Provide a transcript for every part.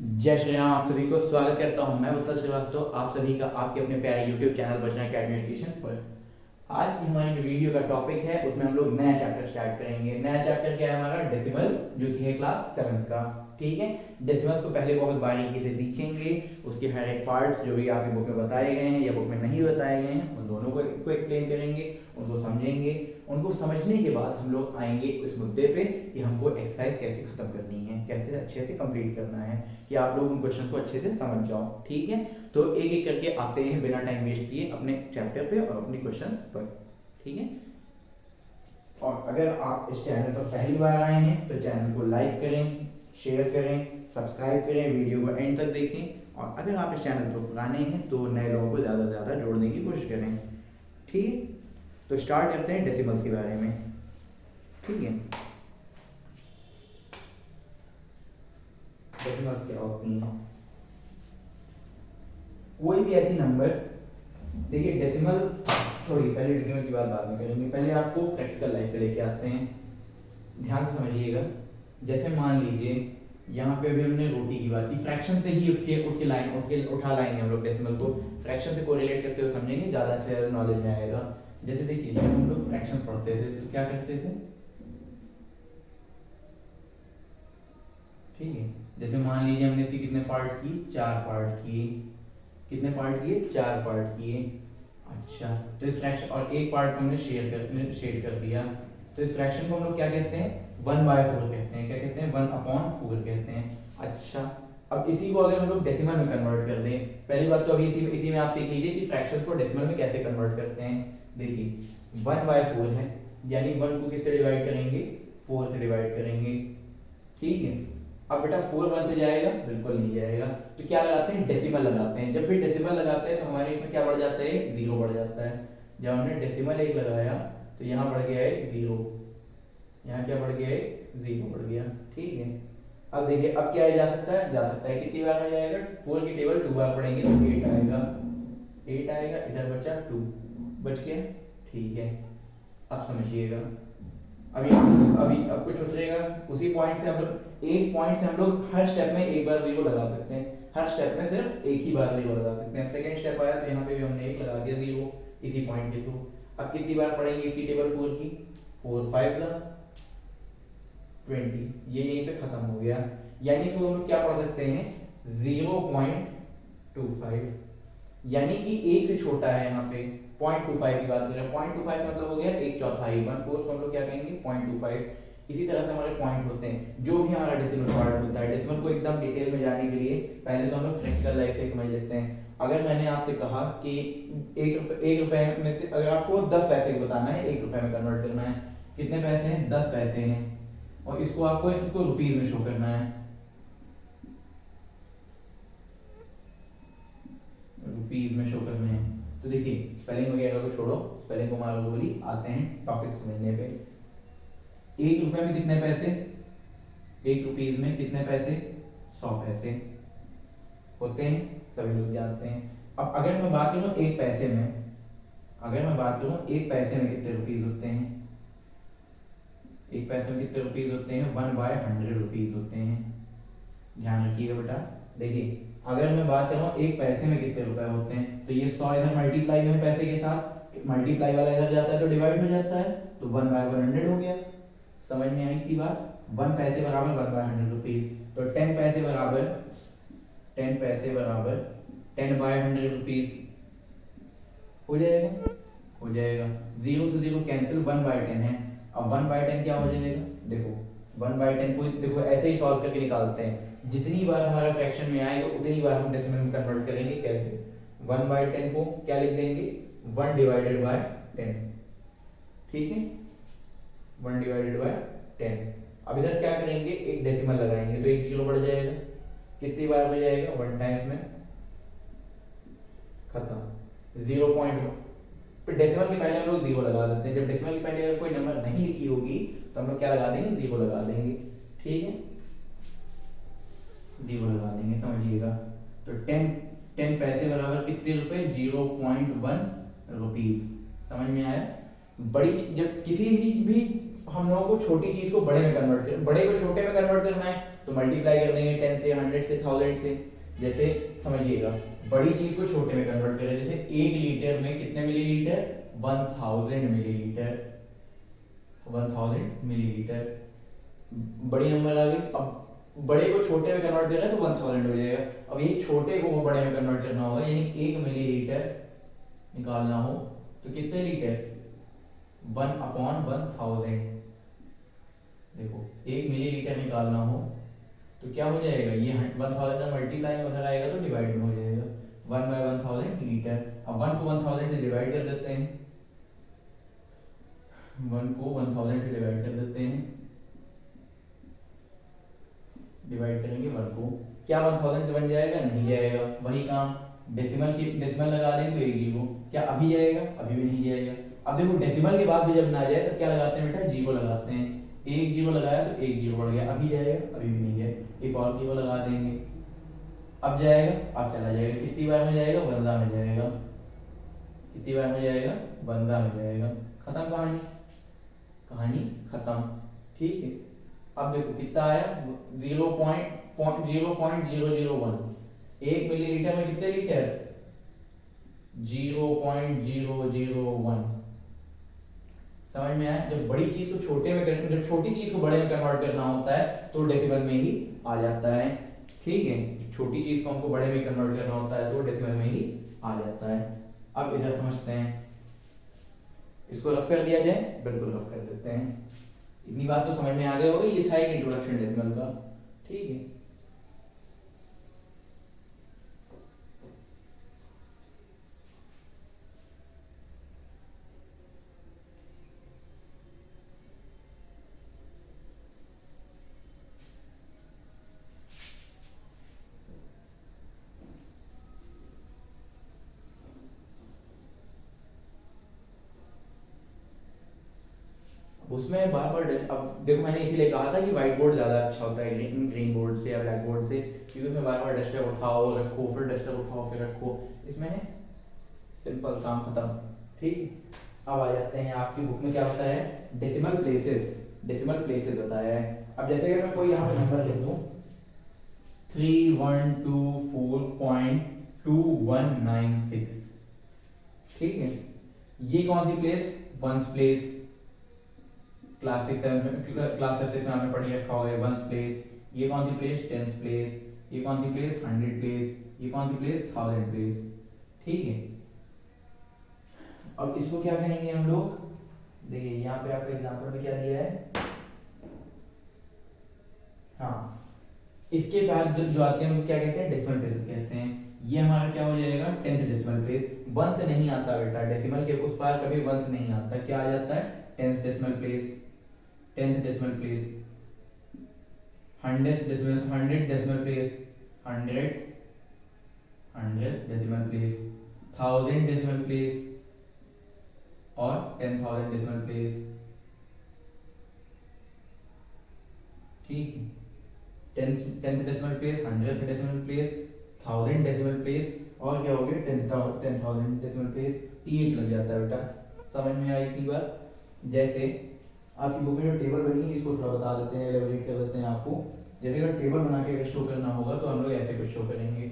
जय श्री राम। आप सभी को स्वागत करता हूं मैं उत्सव श्रीवास्तव, आप सभी का आपके अपने प्यारे YouTube चैनल बचना अकेडमी एजुकेशन पर। आज की हमारी जो वीडियो का टॉपिक है उसमें हम लोग नया चैप्टर स्टार्ट करेंगे। नया चैप्टर क्या है हमारा? डेसिमल, जो कि है क्लास 7th का। ठीक है, डेसिमल्स को पहले बहुत बारीकी से सीखेंगे, उसके हर एक पार्ट्स जो भी आपकी बुक में बताए गए हैं या बुक में नहीं बताए गए हैं उन दोनों को एक्सप्लेन करेंगे, उनको समझेंगे। उनको समझने के बाद हम लोग आएंगे इस मुद्दे पे कि हमको एक्सरसाइज कैसे खत्म करनी है, कैसे अच्छे से कंप्लीट करना है, कि आप लोग उन क्वेश्चन को अच्छे से समझ जाओ। ठीक है, तो एक एक करके आते हैं बिना टाइम वेस्ट किए अपने चैप्टर पे और अपने क्वेश्चन पर। ठीक है, और अगर आप इस चैनल पर पहली बार आए हैं तो चैनल को लाइक करें, शेयर करें, सब्सक्राइब करें, वीडियो को एंड तक देखें। और अगर आप इस चैनल पर पुराने हैं तो नए लोगों को ज़्यादा से ज़्यादा जोड़ने की कोशिश करें। ठीक है, तो स्टार्ट करते हैं डेसिमल्स के बारे में। ठीक है, डेसिमल्स क्या होती हैं? कोई भी ऐसी नंबर, देखिए डेसिमल छोड़िए, पहले डेसिमल की बात बाद में करेंगे, पहले आपको प्रैक्टिकल लाइफ पे लेके आते हैं। ध्यान से समझिएगा। जैसे मान लीजिए यहाँ पे अभी हमने रोटी की बात की, फ्रैक्शन से ही उठा लाएंगे हम लोग डेसिमल को, फ्रैक्शन से कोरिलेट करते हुए समझेंगे, ज़्यादा अच्छे नॉलेज में आएगा। जैसे देखिए जब हम लोग फ्रैक्शन पढ़ते थे तो क्या करते थे? ठीक है, जैसे मान लीजिए हमने इसकी कितने पार्ट की? 4 पार्ट किए। कितने पार्ट किए? 4 पार्ट किए। अच्छा, तो इस फ्रैक्शन और एक पार्ट को हमने शेड कर दिया, तो इस फ्रैक्शन को हम लोग क्या कहते हैं? 1/4 कहते हैं। क्या कहते हैं? 1/4 कहते हैं। अच्छा, अब इसी को अगर हम लोग डेसिमल में कन्वर्ट कर दें, पहली बात तो अभी इसी में आप सीख लीजिए कि फ्रैक्शन को डेसिमल में कैसे कन्वर्ट करते हैं। देखिए 1/4 है, यानी 1 को किससे डिवाइड करेंगे? 4 से डिवाइड करेंगे। ठीक है, अब बेटा 4 1 से जाएगा? बिल्कुल नहीं जाएगा, तो क्या लगाते हैं? डेसिमल लगाते हैं। जब भी डेसिमल लगाते हैं तो हमारे इसमें क्या बढ़ जाता है? 0 बढ़ जाता है। जब हमने डेसिमल 1 लगाया तो यहाँ बढ़ गया है 0, यहाँ क्या बढ़ गया है? 0 बढ़ गया। ठीक है, अब देखिए अब क्या जा सकता है? जा सकता है कितनी बार में जाएगा? 4 की टेबल 2 बार पढ़ेंगे तो 8 आएगा। 8 आएगा, इधर बचा 2, बच गया। ठीक है, अब समझिएगा। अब कुछ उतरेगा उसी पॉइंट से, हम लोग एक पॉइंट से हम लोग हर स्टेप में एक बार 0 लगा सकते हैं। हर स्टेप में सिर्फ एक ही बार 0 लगा सकते हैं। सेकंड स्टेप आया तो यहाँ पे भी हमने 1 लगा दिया 0 इसी पॉइंट के थ्रू। अब कितनी बार पढ़ेंगे इसकी टेबल 4 की? 4 5 20, ये यहीं पे खत्म हो गया। यानी इसको हम लोग क्या पढ़ सकते हैं? 0.25, यानी कि 1 से छोटा है। यहाँ पे 0.25 की बात करें, 0.25 का मतलब हो गया 1/4, 1/4 को हम लोग क्या कहेंगे? 0.25। इसी तरह से हमारे पॉइंट होते हैं, जो भी हमारा डेसिमल पार्ट होता है। डेसिमल को एकदम डिटेल में जाने के लिए पहले तो हम लोग प्रैक्टिकल लाइफ से समझ लेते हैं। अगर मैंने आपसे कहा कि 1 रुपए में से अगर आपको 10 पैसे को बताना है 1 रुपए में कन्वर्ट करना है, कितने पैसे हैं? 10 पैसे हैं, और इसको आपको इनको रुपीज में शो करना है। रुपीज में शो करने हैं, तो देखिए स्पेलिंग वगैरह को छोड़ो, स्पेलिंग को मारो गोली, आते हैं टॉपिक समझने पे। 1 रुपए में कितने पैसे? 1 रुपीज में कितने पैसे? 100 पैसे होते हैं, सभी लोग जानते हैं। अब अगर मैं बात करूं 1 पैसे में, अगर मैं बात करूं 1 पैसे में कितने रुपीज होते हैं? 1 पैसे में कितने रुपीज होते हैं? 1/100 रुपीज होते हैं। ध्यान रखिएगा बेटा। देखिए अगर मैं बात करूं 1 पैसे में कितने रुपए होते हैं, तो ये 100 इधर मल्टीप्लाई में पैसे के साथ, मल्टीप्लाई वाला इधर जाता है तो डिवाइड हो जाता है, तो 1/100 हो गया। समझ में आई थी बात? 1 पैसे बराबर 1/100 रुपीज, तो 10 पैसे बराबर 10/100 रुपीज हो जाएगा। हो जाएगा, 0 से 0 कैंसिल, 1/10 है। अब 1/10 क्या हो जाएगा? देखो 1/10 को देखो ऐसे ही सॉल्व करके निकालते हैं, जितनी बार हमारा फ्रैक्शन में आएगा उतनी बार हम डेसिमल में कन्वर्ट करेंगे। कैसे? 1/10 को क्या लिख देंगे? 1/10। ठीक है, 1/10। अब इधर क्या करेंगे? एक डेसिमल लगाएंगे तो एक 0 बढ़ जाएगा। कितनी बार हो जाएगा? 1 टाइम में खत्म। 0.1, फिर डेसिमल के पहले हम लोग 0 लगा देते हैं। जब डेसिमल के पहले अगर कोई नंबर नहीं लिखी होगी तो हम लोग क्या लगा देंगे? 0 लगा देंगे। ठीक है, 0 लगा देंगे, समझिएगा। तो 10 पैसे बराबर कितने रुपए? 0.1 रुपीज। समझ में आया? बड़ी जब किसी भी हम लोगों को छोटी चीज को बड़े में कन्वर्ट कर, बड़े को छोटे में कन्वर्ट करना है तो मल्टीप्लाई कर देंगे 10 से, 100 से, 1000 से। जैसे समझिएगा, बड़ी चीज को छोटे में कन्वर्ट करें, जैसे 1 लीटर में कितने मिलीलीटर, 1000 मिलीलीटर, 1000 मिलीलीटर। बड़ी नंबर आ गई। अब बड़े को छोटे में कन्वर्ट कर रहे हैं तो 1000 हो जाएगा। अब ये छोटे को बड़े में कन्वर्ट करना होगा, यानी 1 मिलीलीटर निकालना हो तो कितने लीटर, 1/1000। देखो 1 मिलीलीटर निकालना हो तो क्या हो जाएगा, ये 1000 का मल्टीप्लाई में उधर आएगा तो डिवाइड में हो जाएगा, 1/1000 लीटर। अब 1 को 1000 से डिवाइड कर देते हैं, 1 को 1000 से डिवाइड कर देते हैं, डिवाइड करेंगे 1 को, क्या 1000 से बन जाएगा, नहीं जाएगा। वही काम डेसिमल लगा देंगे तो एक जीरो, क्या अभी जाएगा, अभी भी नहीं जाएगा। अब देखो डेसिमल के बाद भी जब ना जाए तो क्या लगाते हैं बेटा, जीरो लगाते हैं। एक जीरो लगाया तो एक जीरो बढ़ गया, अभी जाएगा, अभी भी नहीं जाएगा। एक और जीरो लगा देंगे, अब जाएगा, अब चला जाएगा। कितनी बार में जाएगा, वंदा में जाएगा। कितनी बार में जाएगा, वंदा में जाएगा। खत्म कहानी, कहानी खत्म। ठीक है। अब देखो कितना आया, 0.0001। 1 मिलीलीटर में कितने लीटर, 0.001। समझ में आया। जब बड़ी चीज को छोटे में जब छोटी चीज को बड़े में कन्वर्ट करना होता है तो डेसिमल में ही आ जाता है। ठीक है, छोटी चीज को हमको बड़े में कन्वर्ट करना होता है तो डेसिमल में ही आ जाता है। अब इधर समझते हैं, इसको रफ कर दिया जाए, बिल्कुल रफ कर देते हैं। इतनी बात तो समझ में आ गई होगी, ये था एक इंट्रोडक्शन डेसिमल का। ठीक है, उसमें बार बार अब देखो मैंने इसीलिए कहा था कि व्हाइट बोर्ड ज़्यादा अच्छा होता है ग्रीन बोर्ड से या ब्लैक बोर्ड से, क्योंकि उसमें बार बार डस्टर उठाओ रखो, फिर डस्टर उठाओ फिर रखो। इसमें है सिंपल, काम खत्म। ठीक, अब आ जाते हैं आपकी बुक में क्या होता है, डेसिमल प्लेसेस। डेसिमल प्लेसेस बताया है। अब जैसे कि मैं कोई यहाँ पे नंबर लिख दूँ 3124.2196, ठीक है, ये कौन सी place, ones place. Class 6 7 class 5 6 में आपने पढ़ी रखा होगा वंस प्लेस। ये कौन सी प्लेस, टेंस प्लेस। ये कौन सी प्लेस, 100 प्लेस। ये कौन सी प्लेस, 1000 प्लेस। ठीक है, अब इसको क्या कहेंगे हम लोग, देखिए यहाँ पे आपका एग्जांपल में क्या दिया है। हाँ, इसके बाद जो आते हैं उनको क्या कहते हैं, डेसिमल प्लेसेस कहते हैं। ये हमारा क्या हो जाएगा, 10th डेसिमल प्लेस। वंस नहीं आता बेटा, डेसिमल के उस पार कभी वंस नहीं आता, क्या आ जाता है, 10th decimal place. 10th decimal place, 100th decimal, 100 decimal place, 100 decimal place, 1000 decimal place और 10,000 डेसिमल प्लेस। ठीक है, 10th decimal place, 100th decimal place, 1000 decimal place और क्या हो गया, 10,000 डेसिमल प्लेस। टीएच लग जाता है बेटा। समझ में आई इतनी बात। जैसे आपकी बुक में जो टेबल बनी है इसको थोड़ा बता देते हैं, एलेबोरेट कर देते हैं आपको। जैसे अगर टेबल बना के अगर शो करना होगा तो हम लोग ऐसे कुछ शो करेंगे।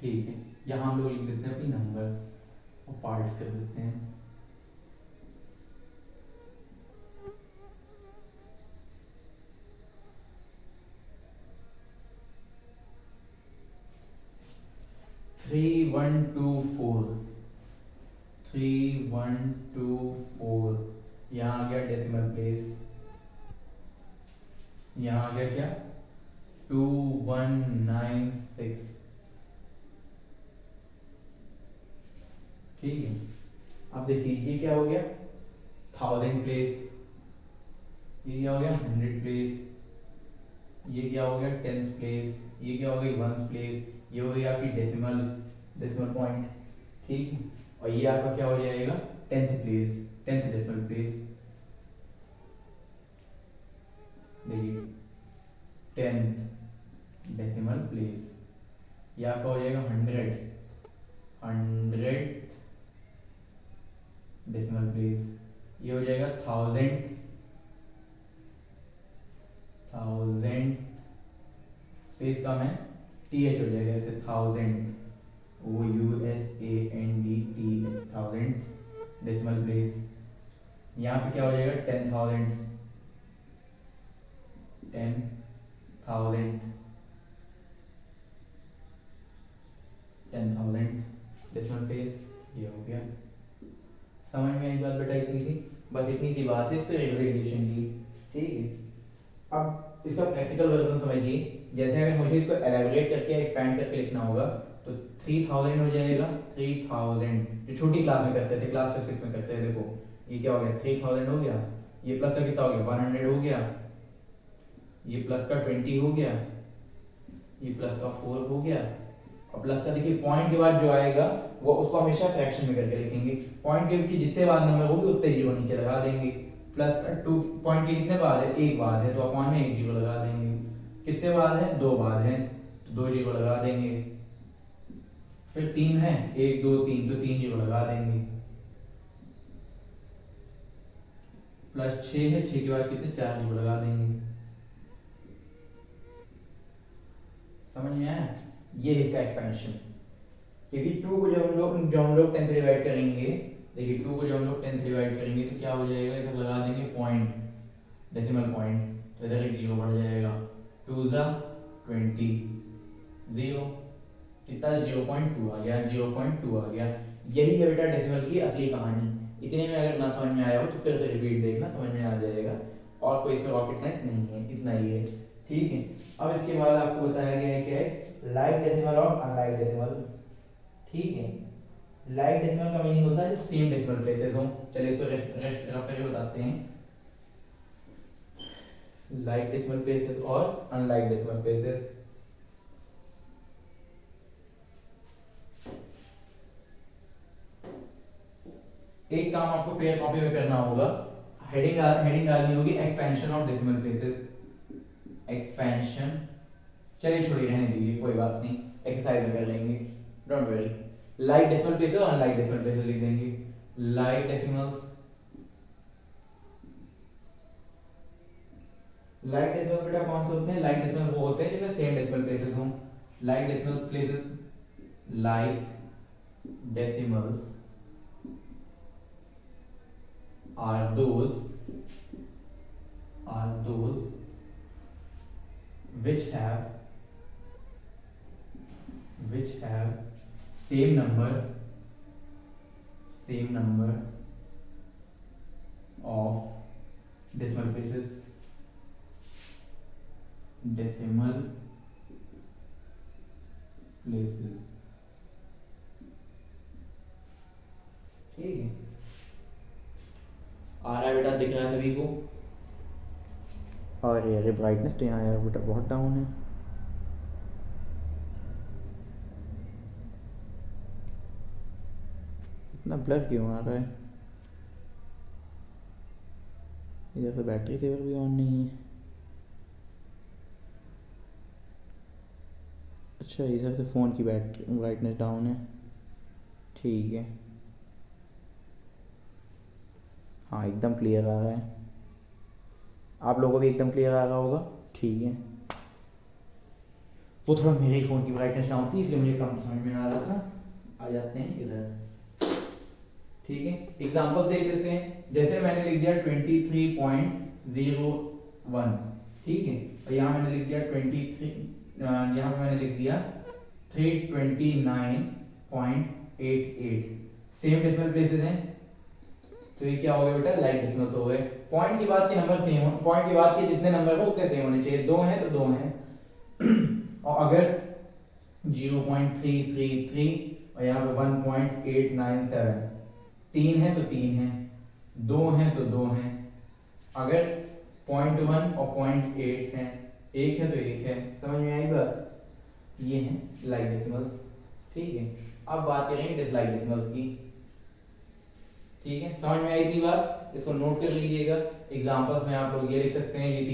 ठीक है, यहाँ हम लोग लिख देते हैं अपनी नंबर और पार्ट्स कर देते हैं। थ्री वन टू फोर, 3124, यहाँ आ गया डेसिमल प्लेस। यहाँ आ गया क्या, 2196। ठीक है, अब देखिए ये क्या हो गया, 1000 प्लेस। ये क्या हो गया, 100 प्लेस। ये क्या हो गया, 10th प्लेस। ये क्या हो गई, 1st प्लेस। ये हो गई आपकी डेसिमल, डेसिमल पॉइंट। ठीक है, और ये आपका क्या हो जाएगा, 10th place, 10th decimal place. देखिए 10th डेसिमल प्लेस, ये आपका हो जाएगा 100 डेसिमल प्लेस, ये हो जाएगा 1000 स्पेस कम है, TH हो जाएगा ऐसे 1000 OUSAND 1000 डेसिमल प्लेस। यहाँ पे क्या हो जाएगा 10,000 डेसिमल प्लेस, ये हो गया। समझ में आई बात बेटा? इतनी सी, बस इतनी सी बात है इस पर रिप्रेजेंटेशन की, ठीक है। अब इसका प्रैक्टिकल वर्जन समझिए। जैसे अगर मुझे इसको एलैबोरेट करके एक्सपैंड करके लिखना होगा तो 3000 हो जाएगा, 3000 जो छोटी क्लास में करते थे, क्लास 5 में करते थे। देखो ये क्या हो गया, 3000 हो गया, ये प्लस का कितना हो गया 100 हो गया, ये प्लस का 20 हो गया, ये प्लस का 4 हो गया। और प्लस का देखिए पॉइंट के बाद जो आएगा वो उसको हमेशा फ्रैक्शन में करके लिखेंगे। पॉइंट के जितने बाद नंबर होगी उतने जीरो नीचे लगा देंगे। प्लस 2 पॉइंट के कितने बाद है, एक बाद है तो अपॉन में एक जीरो लगा देंगे। कितने बाद है, 2 बाद है तो 2 जीरो लगा देंगे। फिर 3 है, 1 2 3 तो 3 जीरो लगा देंगे। प्लस 6 है, 6 के बाद कितने 4 जीरो लगा देंगे। समझ में आया? ये है इसका एक्सपेंशन। क्योंकि 2 को जब हम लोग 10 से डिवाइड करेंगे, देखिए 2 को जब हम लोग 10 से डिवाइड करेंगे तो क्या हो जाएगा, इधर लगा देंगे पॉइंट, डेसिमल पॉइंट, तो इधर एक जीरो बढ़ जाएगा। 2 ज़ा 20, 0 कितना 0.2 आ गया, 0.2 आ गया। यही है बेटा डेसिमल की असली कहानी। इतने में अगर ना समझ में आया हो तो फिर से रिपीट देखना, समझ में आ जाएगा। और कोई इसमें रॉकेट साइंस नहीं है, इतना ही है, ठीक है। अब इसके बाद आपको बताया गया है क्या है, लाइक डेसिमल और अनलाइक डेसिमल, ठीक है। लाइक डेसिमल का मीनिंग होता है जो सेम डेसिमल प्लेसेस हो। चलिए इसको रफ करके बताते हैं। लाइक डेसिमल प्लेसेस और अनलाइक डेसिमल प्लेसेस। एक काम आपको पेयर कॉपी में करना होगा, हेडिंग डालनी होगी expansion of decimal places, expansion. चलिए छोड़िए, रहने दीजिए, कोई बात नहीं, एक्सरसाइज में कर लेंगे, don't worry. Like decimal places और अनलाइक डेसिमल प्लेसेस लिख देंगे। लाइक डेसिमल्स, लाइक डेसिमल बेटा कौन से होते हैं, लाइक डेसिमल वो होते हैं जिनमें सेम डेसिमल प्लेसेस हों। Like decimal places, like decimals are those which have same number of decimal places, ठीक है। आ रहा है बेटा, दिख रहा है सभी को? और यार ब्राइटनेस तो यहाँ यार बेटा बहुत डाउन है। इतना ब्लर क्यों आ रहा है? इधर तो बैटरी सेवर भी ऑन नहीं है। अच्छा, इधर से फ़ोन की बैटरी ब्राइटनेस डाउन है, ठीक है। हाँ एकदम क्लियर आ रहा है, आप लोगों को भी एकदम क्लियर आ रहा होगा, ठीक है। वो थोड़ा मेरे फ़ोन की ब्राइटनेस डाउन थी इसलिए मुझे कम समझ में आ रहा था। आ जाते हैं इधर, ठीक है। एग्जांपल देख लेते हैं। जैसे मैंने लिख दिया 23.01, ठीक है। और यहाँ मैंने लिख दिया 23, यहाँ पे मैंने लिख दिया 329.88। सेम डेसिमल प्लेसेस हैं तो ये क्या हो गया बेटा, लाइक डेसिमल हो गए। पॉइंट के बाद के नंबर सेम हो, पॉइंट के बाद के जितने नंबर हो उतने सेम होने चाहिए। 2 हैं तो 2 हैं और अगर 0.333 और यहाँ पे 1.897, 3 है तो 3 है, 2 हैं तो 2 हैं। अगर 0.1 और 0.8 है, 1 है तो 1 है। समझ में आई बात? ये हैं लाइक डेसिमल्स, ठीक है। अब बात करेंगे डिसलाइक डेसिमल्स की, ठीक है। समझ में आई थी बात? इसको नोट कर लीजिएगा। एग्जांपल्स में आप लोग ये लिख सकते हैं, ये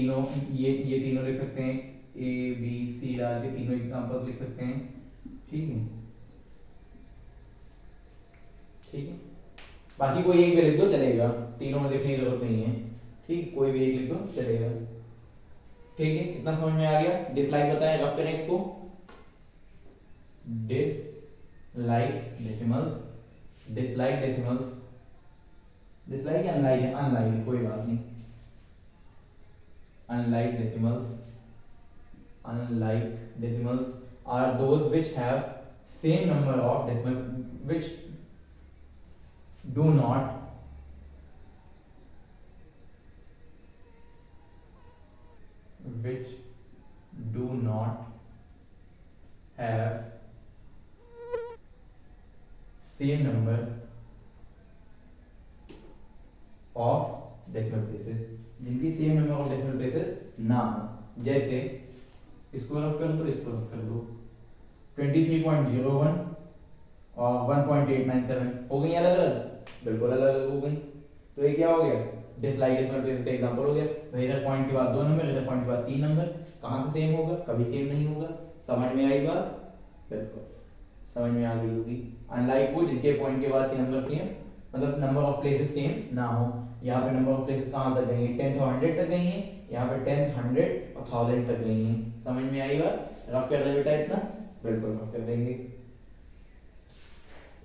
तीनों लिख सकते हैं। ए बी सी डाल के तीनों एग्जांपल्स लिख सकते हैं। ठीक है, ठीक है, बाकी कोई एक भी लिख दो चलेगा, तीनों में लिखने की जरूरत नहीं है। ठीक, कोई भी एक लिख दो चलेगा। ठीक है, इतना समझ में आ गया। डिसलाइक बताएं, रफ करें इसको। Dislike decimals, dislike decimals, dislike या अनलाइक है, अनलाइक कोई बात नहीं। Unlike decimals, unlike decimals are those which have same number of decimal which do not have same number of decimal places, जिनकी same number of decimal places ना हो। जैसे इसको रफ कर दो, इसको रफ कर दो, 23.01 और 1.897 हो गई अलग अलग, बिल्कुल अलग अलग हो गई। तो ये क्या हो गया, डिसलाइक डेसिमल प्लेस का एग्जांपल हो गया। तो इधर पॉइंट के बाद 2 नंबर, इधर पॉइंट के बाद 3 नंबर, कहाँ से सेम होगा, कभी सेम नहीं होगा। समझ में आई बात, बिल्कुल समझ में आ गई होगी। अनलाइक वो जिनके पॉइंट के बाद के नंबर सेम, मतलब नंबर ऑफ प्लेसेस सेम ना हो। यहाँ पे नंबर ऑफ प्लेसेस कहाँ तक गई है, 10 और 100 तक गई है, यहाँ पे 10, 100 और 1000 तक गई है। समझ में आई बात, रफ कर दे बेटा इतना, बिल्कुल रफ कर देंगे।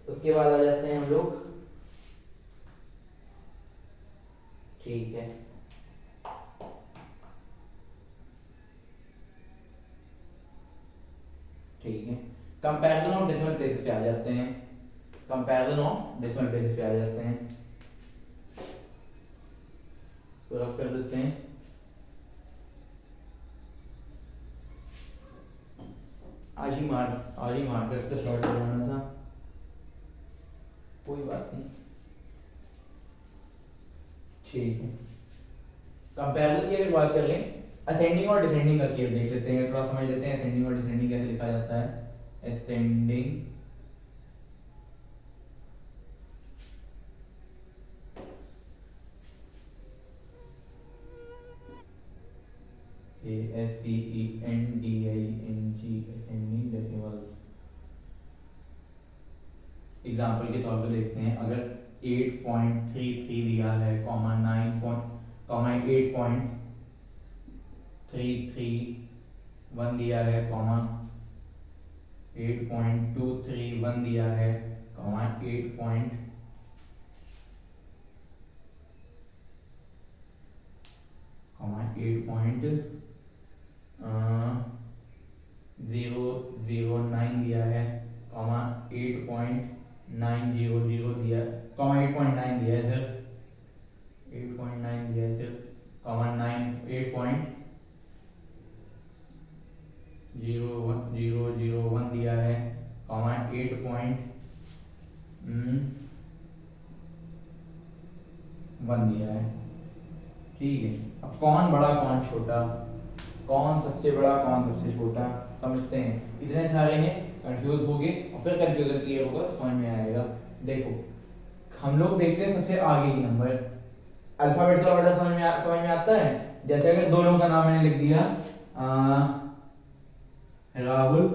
उसके बाद आ जाते हैं हम लोग, ठीक है, ठीक है, कंपैरिजन ऑफ डेसिमल प्लेसेस पे आ जाते हैं। कंपैरिजन ऑफ डेसिमल प्लेसेस पे आ जाते हैं, तो रफ कर देते हैं। आज ही मार्कर से शॉर्ट करवाना था, कोई बात नहीं, ठीक है। कंपैरिजन की अगर बात कर लें, असेंडिंग और डिसेंडिंग का केस देख लेते हैं, थोड़ा समझ लेते हैं असेंडिंग और डिसेंडिंग कैसे लिखा जाता है। Ascending ASCENDING ascending decimals. Example के तौर पे देखते हैं, अगर 8.33 दिया है, कॉमा 8.331 दिया है, कॉमा 8.231 दिया है, कॉमा 8.001 9 दिया है, कॉमा 8.900 दिया, कॉमा 8.9 दिया है सर, 8.9 दिया है सर, कॉमा 8.001 दिया है, कॉमा 8.1 दिया है। ठीक है, अब कौन बड़ा कौन छोटा, कौन सबसे बड़ा कौन सबसे छोटा समझते हैं। इतने सारे हैं, कंफ्यूज हो गए और फिर कंफ्यूजन क्लियर होगा तो समझ में आएगा। देखो हम लोग देखते हैं सबसे आगे की नंबर, अल्फाबेटिकल ऑर्डर समझ में आता है। जैसे अगर दो लोगों का नाम मैंने लिख दिया, राहुल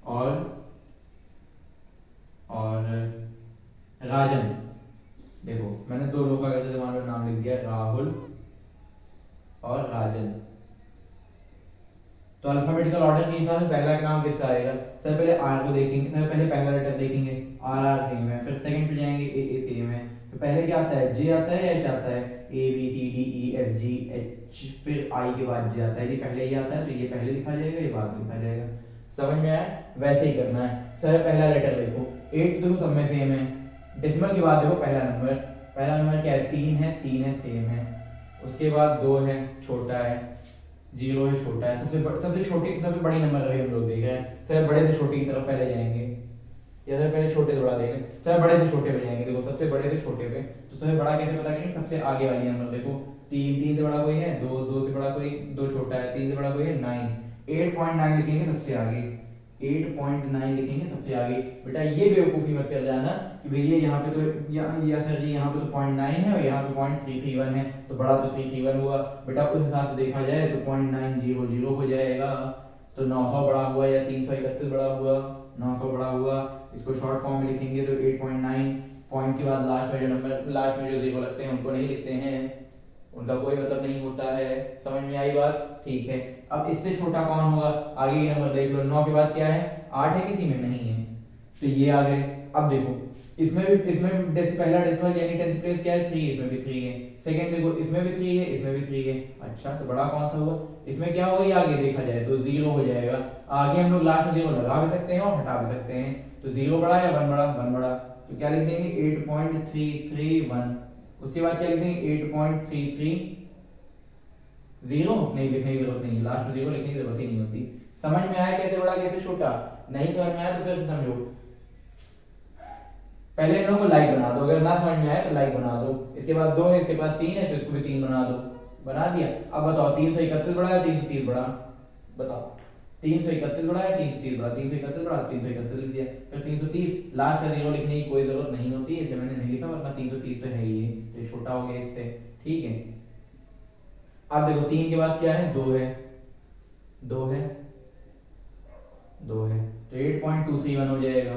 और राजन। देखो मैंने दो लोगों का जैसे मान लो नाम लिख दिया, राहुल और राजन, तो अल्फाबेटिकल ऑर्डर के हिसाब से पहला नाम किसका आएगा। सर पहले आर को देखेंगे, सर पहले पहला लेटर देखेंगे, आर सेम है, फिर सेकंड पे जाएंगे, ए सेम है, तो पहले क्या आता है, जे आता है या एच आता है, A B C D E F G H, फिर आई के बाद जे आता है। ये पहले ही आता है तो ये पहले लिखा जाएगा, ये बाद में लिखा जाएगा। समझ में आया, वैसे ही करना है। सर पहला लेटर देखो, 8 तो सब में सेम है, डेसिमल के बाद देखो पहला नंबर क्या है, 3 है, सेम है। उसके बाद 2 है, छोटा है, 0 है, छोटा है। सबसे बड़ी नंबर अभी हम लोग देख रहे हैं, सर बड़े से छोटे की तरफ पहले जाएंगे, या सर पहले छोटे से बड़ा देखें, सर बड़े से छोटे पे जाएंगे। देखो सबसे बड़े से छोटे पे, तो सबसे बड़ा कैसे पता करेंगे, सबसे आगे वाली नंबर देखो, 3 से बड़ा कोई है, 2 से बड़ा कोई, 2 छोटा है, 3 से बड़ा कोई है, 9, 8.9 लिखेंगे सबसे आगे। 8.9 लिखेंगे सबसे आगे। बेटा ये बेवकूफ़ी मत कर जाना कि भैया यहाँ पे तो या सर जी यहाँ पे तो 0.9 है और यहाँ पे 0.331 है, तो बड़ा तो 331 हुआ। बेटा उस हिसाब से देखा जाए तो 0.900 हो जाएगा, तो 900 बड़ा हुआ या 331 बड़ा हुआ, 900 बड़ा हुआ। इसको शॉर्ट फॉर्म में लिखेंगे तो 8.9, पॉइंट के बाद लास्ट में जो नंबर, लास्ट में जो जीरो लगते हैं उनको नहीं लिखते हैं, उनका कोई मतलब नहीं होता है। समझ में आई बात? ठीक है। अब इससे छोटा कौन होगा? आगे ये नंबर देख लो, 9 के बाद क्या है? 8 है, किसी में नहीं है, तो ये आ गए। अब देखो इसमें भी पहला डेसिमल यानी 10th प्लेस क्या है? 3, इसमें भी 3 है। सेकंड देखो इसमें भी 3 है, इसमें भी 3 है। अच्छा, तो बड़ा कौन सा हुआ? इसमें क्या होगा? ये आगे देखा जाए तो 0 हो जाएगा। आगे हम लोग लास्ट में 0 लगा भी सकते हैं और हटा भी सकते हैं, तो 0 बड़ा या 1 बड़ा? 1 बड़ा, तो क्या लिख देंगे? 8.331। उसके बाद क्या लिख देंगे? 8.330 नहीं लिखने की जरूरत नहीं, लास्ट में 0 लिखने की जरूरत ही नहीं होती। समझ में आया कैसे बड़ा कैसे छोटा? नहीं समझ में आया तो फिर से समझो। पहले इन लोगों को लाइक बना दो, अगर ना समझ में आए तो लाइक बना दो। इसके बाद 2 है, इसके पास 3 है, तो इसको भी 3 बना दो। बना दिया। अब बताओ 331 बड़ा है 330 बड़ा? बताओ 331 बड़ा है 330 बड़ा? 331 बड़ा, 331 लिख दिया। फिर 330 लास्ट का 0 लिखने की कोई जरूरत नहीं होती, इसलिए मैंने नहीं लिखा, वरना 330 तो है ही है, तो छोटा हो गया इससे। ठीक है। अब देखो 3 के बाद क्या है? 2 है, 2 है, 2 है, तो 8.231 हो जाएगा।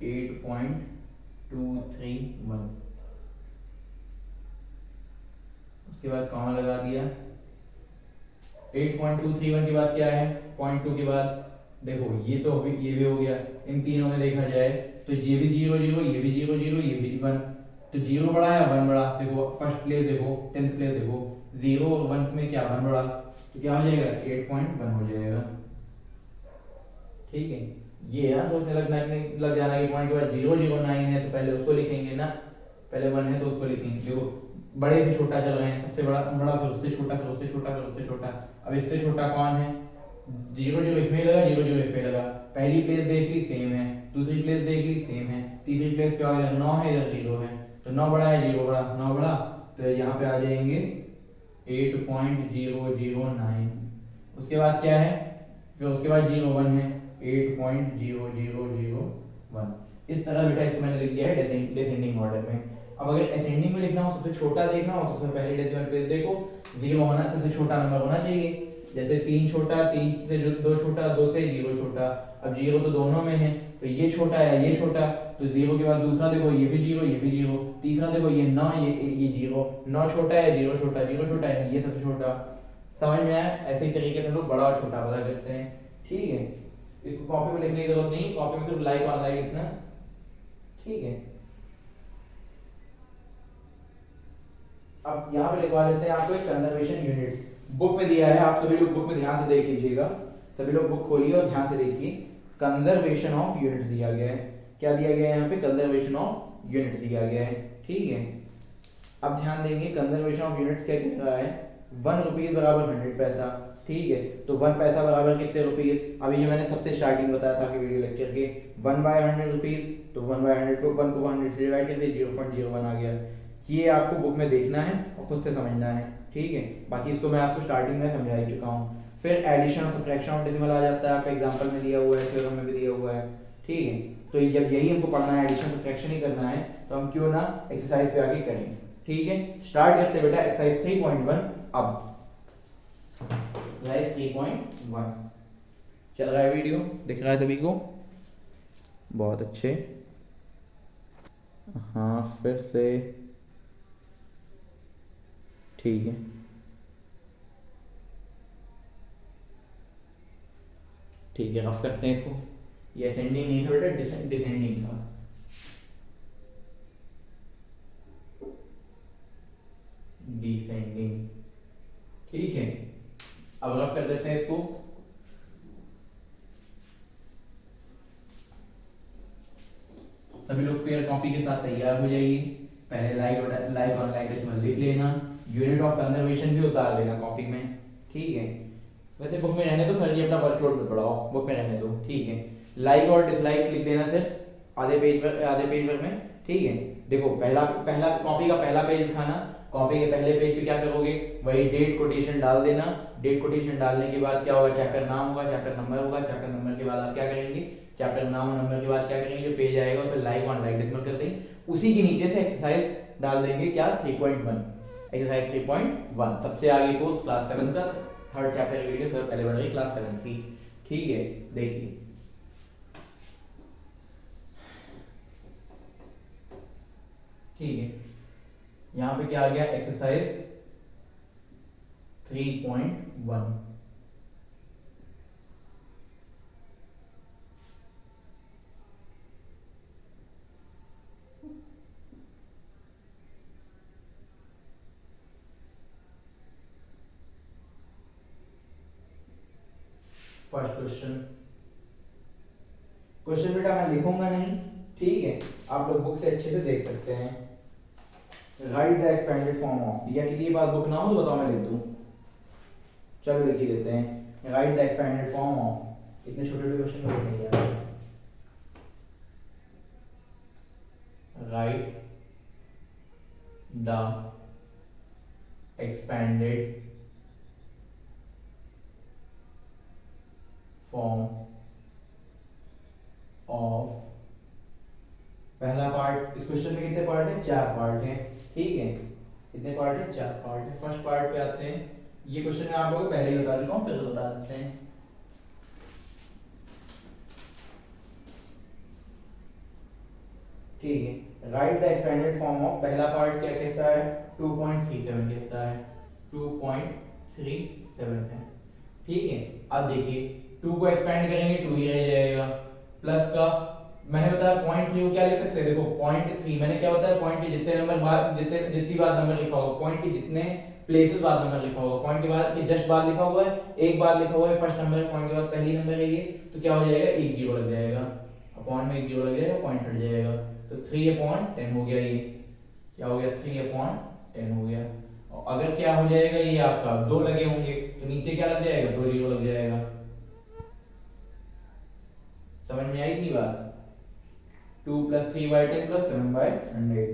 8.231। उसके बाद कॉमा लगा दिया। 8.231 के बाद क्या है? 0.2 के बाद देखो ये तो ये भी हो गया। इन तीनों में देखा जाए तो ये भी 0 0, ये भी 0 0, ये भी 1, तो 0 बड़ा या 1 बड़ा? देखो फर्स्ट प्लेस देखो, 10th प्लेस देखो, 0 और 1 में क्या 1 बड़ा, तो क्या हो जाएगा? 8.1 हो जाएगा। ठीक है। ये ना सोचने लग जाना कि पॉइंट के बाद 009 है तो पहले उसको लिखेंगे ना, पहले 1 है तो उसको लिखेंगे। देखो बड़े से छोटा चल रहे हैं, सबसे बड़ा बड़ा, फिर उससे छोटा, फिर उससे छोटा, फिर उससे छोटा। अब इससे छोटा कौन है? 0 0 इसमें लगा, 0 0 इसमें लगा। पहली प्लेस देख ली सेम है, दूसरी प्लेस देख ली सेम है, तीसरी प्लेस पे आ गया 9 है, इधर 0 है, तो 9 बड़ा है 0 बड़ा? 9 बड़ा, तो यहाँ पे आ जाएंगे 8.009। उसके बाद क्या है? फिर उसके बाद 01 है, 8.0001। इस तरह बेटा इसको मैंने लिख दिया है डिसेंडिंग ऑर्डर में। अब अगर असेंडिंग में लिखना हो, सबसे छोटा देखना हो, तो सबसे पहले डेसिमल प्लेस देखो, 0 होना सबसे छोटा नंबर होना चाहिए। जैसे 3 छोटा, 3 से 2 छोटा, 2 से 0 छोटा। अब 0 तो दोनों में है, तो ये छोटा है ये छोटा, तो 0 के बाद दूसरा देखो, ये भी 0 ये भी 0, तीसरा देखो ये 9 ये 0, 9 छोटा है 0 छोटा, 0 छोटा है ये सबसे छोटा। समझ में आया? ऐसे ही तरीके से हम लोग बड़ा और छोटा पता करते हैं। ठीक है। इसको कॉपी में लिखने की जरूरत नहीं, कॉपी में सिर्फ लाइक ऑन लाइक लिखना। ठीक है। अब यहाँ पे लिखवा देते हैं आपको एक कंजर्वेशन यूनिट्स बुक में दिया है, आप सभी लोग बुक में ध्यान से देख लीजिएगा। सभी लोग बुक खोलिए और ध्यान से देखिए। कंजर्वेशन ऑफ यूनिट्स दिया गया है। क्या दिया गया है यहाँ पे? कंजर्वेशन ऑफ यूनिट्स दिया गया है। ठीक है। अब ध्यान देंगे कंजर्वेशन ऑफ यूनिट्स क्या कह रहा है? 1 रुपीज बराबर 100 पैसा। ठीक है। तो 1 पैसा बराबर कितने रुपीज? अभी ये मैंने सबसे स्टार्टिंग बताया था कि वीडियो लेक्चर के 1/100 रुपीज, तो 1/100 को 1 को 100 से डिवाइड करके 0.01 आ गया। ये आपको बुक में देखना है और खुद से समझना है। ठीक है। बाकी इसको मैं आपको स्टार्टिंग में समझा ही चुका हूँ। फिर एडिशन और सब्ट्रैक्शन ऑफ डेसिमल आ जाता है, आपका एग्जांपल में दिया हुआ है, थ्योरम में भी दिया हुआ है। ठीक है। तो जब यही हमको पढ़ना है, एडिशन सब्ट्रैक्शन ही करना है, तो हम क्यों ना एक्सरसाइज पे आके करें। ठीक है। स्टार्ट करते हैं बेटा एक्सरसाइज 3.1। अब एक्सरसाइज 3.1 चल रहा है, वीडियो दिख रहा है सभी को? बहुत अच्छे। हाँ फिर से ठीक है। ठीक है, रफ करते हैं इसको। ये असेंडिंग नहीं था बेटा, डिसेंडिंग था। डिसेंडिंग। ठीक है। अब रफ कर देते हैं इसको। सभी लोग फिर कॉपी के साथ तैयार हो जाइए। पहले लाइक और लाइक डेसिमल लिख लेना, यूनिट ऑफ कंजर्वेशन भी उतार लेना कॉपी में। ठीक है। वैसे बुक में रहने दो, फिर ये अपना वर्कलोड पे पढ़ाओ, बुक में रहने दो। ठीक है। लाइक और डिसलाइक लिख देना सिर्फ आधे पेज पर में। ठीक है। देखो पहला कॉपी का पहला पेज दिखाना, कॉपी के पहले पेज पे क्या करोगे, वही डेट कोटेशन डाल देना। डेट कोटेशन डालने के बाद क्या होगा, चैप्टर नाम होगा, चैप्टर नंबर होगा, चैप्टर नंबर के बाद आप क्या करेंगे, चैप्टर नाम नंबर के बाद क्या करेंगे, जो पेज आएगा उस पर लाइक ऑन लाइक डेसिमल कर देंगे, उसी के नीचे से एक्सरसाइज डाल देंगे क्या 3.1, एक्सरसाइज 3.1। सबसे आगे कोर्स क्लास 7 का थर्ड चैप्टर की वीडियो सर पहले बन रही क्लास 7 की, ठीक है। देखिए ठीक है, यहाँ पे क्या आ गया, एक्सरसाइज 3.1। फर्स्ट क्वेश्चन, क्वेश्चन बेटा मैं लिखूंगा नहीं, ठीक है, आप लोग बुक से अच्छे से देख सकते हैं। Right the expanded form of, या किसी के पास बुक ना हो तो बताओ मैं लिख दूं, चलो लिख ही देते हैं। Right the expanded form of, इतने छोटे छोटे क्वेश्चन में नहीं जाता। Right the expanded form of, पहला पार्ट, इस क्वेश्चन में कितने पार्ट हैं, 4 पार्ट हैं, ठीक है, कितने पार्ट हैं, 4 पार्ट है। फर्स्ट पार्ट पे आते हैं, ये क्वेश्चन मैं आप लोगों को पहले ही बता चुका हूं, फिर बता देते हैं। ठीक है, right the expanded form of, पहला पार्ट क्या कहता है, 2.37 कहता है, 2.37 है, ठीक है। अब देखिए 2 को एक्सपेंड करेंगे 2 ही रह जाएगा, प्लस का मैंने बताया पॉइंट 3 को क्या लिख सकते हैं, देखो पॉइंट 3 मैंने क्या बताया, पॉइंट के जितने नंबर बाद जितनी बार नंबर लिखा होगा, पॉइंट के जितने प्लेसेस बाद नंबर लिखा होगा, पॉइंट के बाद के जस्ट बाद लिखा हुआ है, एक बार लिखा हुआ है फर्स्ट नंबर, पॉइंट के बाद पहली नंबर है ये, तो क्या हो जाएगा, एक जीरो लग जाएगा, अपॉन में एक जीरो लग जाएगा, पॉइंट हट जाएगा, तो 3/10 हो गया, ये क्या हो गया, 3/10 हो गया। और अगर क्या हो जाएगा, ये आपका 2 लगे होंगे तो नीचे क्या लग जाएगा, 2 जीरो लग जाएगा। समझ में आई थी बात, 2 + 3/10 + 7/100,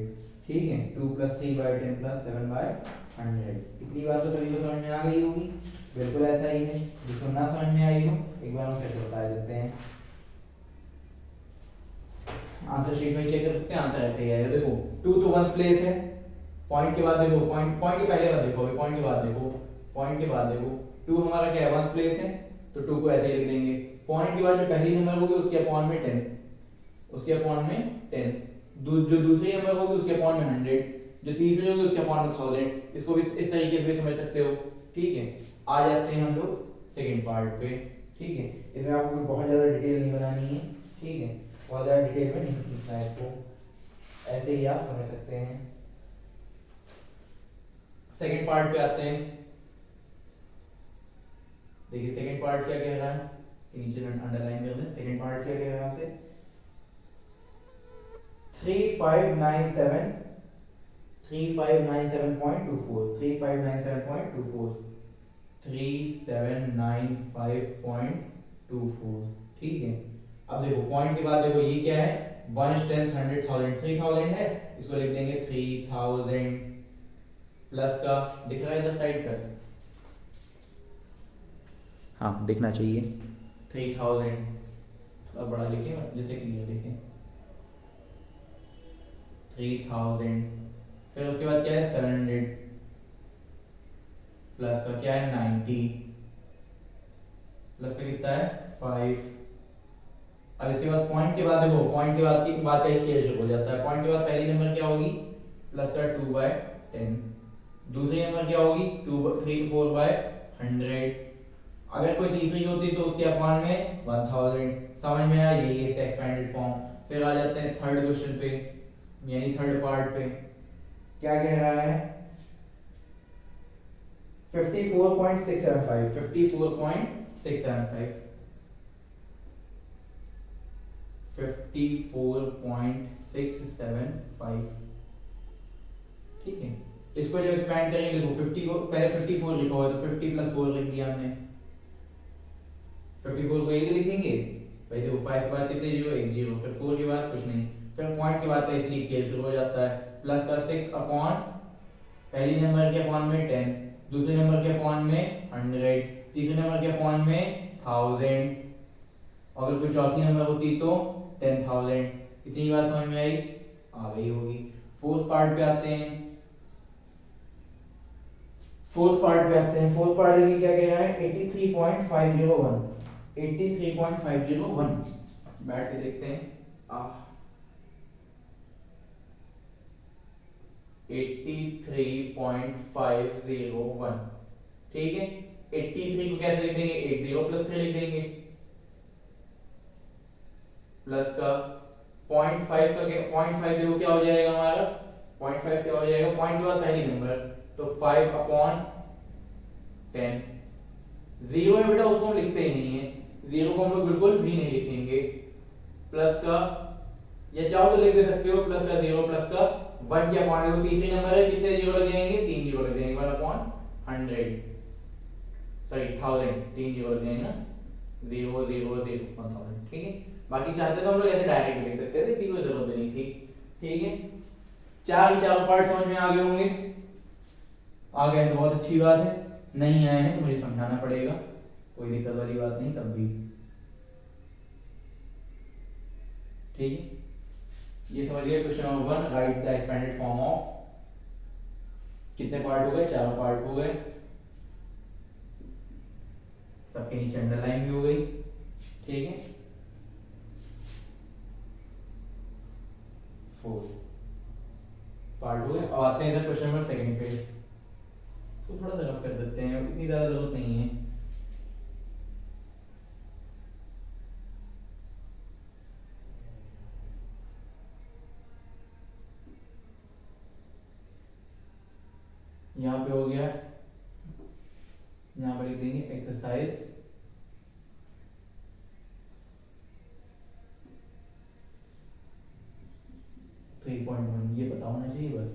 ठीक है, 2 + 3/10 + 7/100। इतनी बात तो सभी को समझ में आ गई होगी, बिल्कुल ऐसा ही है। जिसको ना समझ में आई हो एक बार हम फिर से बता देते हैं, आंसर शीट में चेक कर सकते हैं, आंसर ऐसे ही आएगा। देखो 2 तो वंस प्लेस है, पॉइंट के बाद देखो, पॉइंट के पहले बार देखो, पॉइंट के बाद देखो, पॉइंट के बाद देखो, 2 हमारा क्या है, वंस प्लेस है, तो 2 को ऐसे ही लिख देंगे। पॉइंट के बाद जो पहली नंबर होगी उसके अपॉन में 10, उसके अपॉन में 10, जो दूसरी नंबर होगी उसके अपॉन में 100, जो तीसरी होगी उसके अपॉन में 1000। इसको भी इस तरीके से भी समझ सकते हो, ठीक है। आ जाते हैं हम लोग सेकंड पार्ट पे, ठीक है, इसमें आपको बहुत ज्यादा डिटेल नहीं बनानी है, ठीक है, बहुत ज्यादा डिटेल में नहीं लिखना है इसको, ऐसे ही आप समझ सकते हैं। सेकंड पार्ट पे आते हैं, देखिए सेकंड पार्ट क्या कह रहा है, नीचे अंडरलाइन कर दें। सेकंड पार्ट क्या कह रहा है आपसे, 3597 3597.24 3597.24 3795.24, ठीक है। अब देखो पॉइंट के बाद देखो ये क्या है, 1 10 100 1000, 3000 है, इसको लिख देंगे 3000 प्लस का, दिख रहा है इधर साइड तक, हाँ दिखना चाहिए, 3000 थोड़ा बड़ा लिखें जैसे क्लियर दिखे, 3000, फिर उसके बाद क्या है 700 प्लस का क्या है 90 प्लस का कितना है 5। अब इसके बाद पॉइंट के बाद देखो, पॉइंट के बाद की बात का क्लियर शुरू हो जाता है। पॉइंट के बाद पहली नंबर क्या होगी, प्लस का 2/10, दूसरी नंबर क्या होगी 4/100। अगर कोई तीसरी होती तो उसके अपॉन में 1000। समझ में आया, यही है इसका एक्सपेंडेड फॉर्म। फिर आ जाते हैं थर्ड क्वेश्चन पे, यानी थर्ड पार्ट पे, क्या कह रहा है 54.675 54.675 54.675, ठीक है। इसको जब एक्सपेंड करेंगे देखो 50 को पहले 54 लिखा हुआ है तो 50 + 4 लिख दिया हमने, 54 को एक लिखेंगे भाई, देखो 5 के बाद कितने जीरो, एक जीरो, फिर 4 के बाद कुछ नहीं, फिर पॉइंट के बाद का इसलिए केयर शुरू हो जाता है, प्लस का 6/, पहली नंबर के अपॉन में 10, दूसरे नंबर के अपॉन में 100, तीसरे नंबर के अपॉन में 1000, अगर कोई चौथी नंबर होती तो 10,000। इतनी बात समझ में आई? आ गई होगी। फोर्थ पार्ट पे आते हैं। फोर्थ पार्ट देखिए क्या कह रहा है, 83.501, 83.501 बैठ के देखते हैं। 83.501, ठीक है। 83 को कैसे लिख देंगे, 80 प्लस 3 लिख देंगे, प्लस का 0.5 का 0.5 देखो क्या हो जाएगा हमारा, 0.5 क्या हो जाएगा, पॉइंट के बाद पहली नंबर तो 5/10। जीरो है बेटा, उसको हम लिखते ही नहीं है, जीरो को हम लोग बिल्कुल भी नहीं लिखेंगे। प्लस का, या चाहो तो लिख दे सकते हो, प्लस का 0 प्लस का 1 के अपॉन, देखो तीसरी नंबर है, कितने जीरो लग जाएंगे, 3 जीरो लग जाएंगे, 1/100, सॉरी 1000, 3 जीरो लग जाएंगे ना, 0 0 0 1000, ठीक है। बाकी चाहते तो हम लोग ऐसे डायरेक्ट लिख सकते थे, इसी को जरूरत नहीं थी, ठीक है। चारों पार्ट समझ में आ गए होंगे, आ गए तो बहुत अच्छी बात है, नहीं आए हैं तो मुझे समझाना पड़ेगा, कोई दिक्कत वाली बात नहीं तब भी, ठीक है। ये समझ गए। Question number 1, right the expanded form of, कितने पार्ट हो गए, 4 पार्ट हो गए, सबके नीचे अंडरलाइन भी हो गई, ठीक है। 4 पार्ट हो गए। अब आते हैं इधर क्वेश्चन नंबर 2 पे, तो थोड़ा सा रफ कर देते हैं, इतनी ज्यादा जरूरत नहीं है। यहाँ पे हो गया, यहाँ पर लिख देंगे एक्सरसाइज 3.1, ये पता होना चाहिए बस।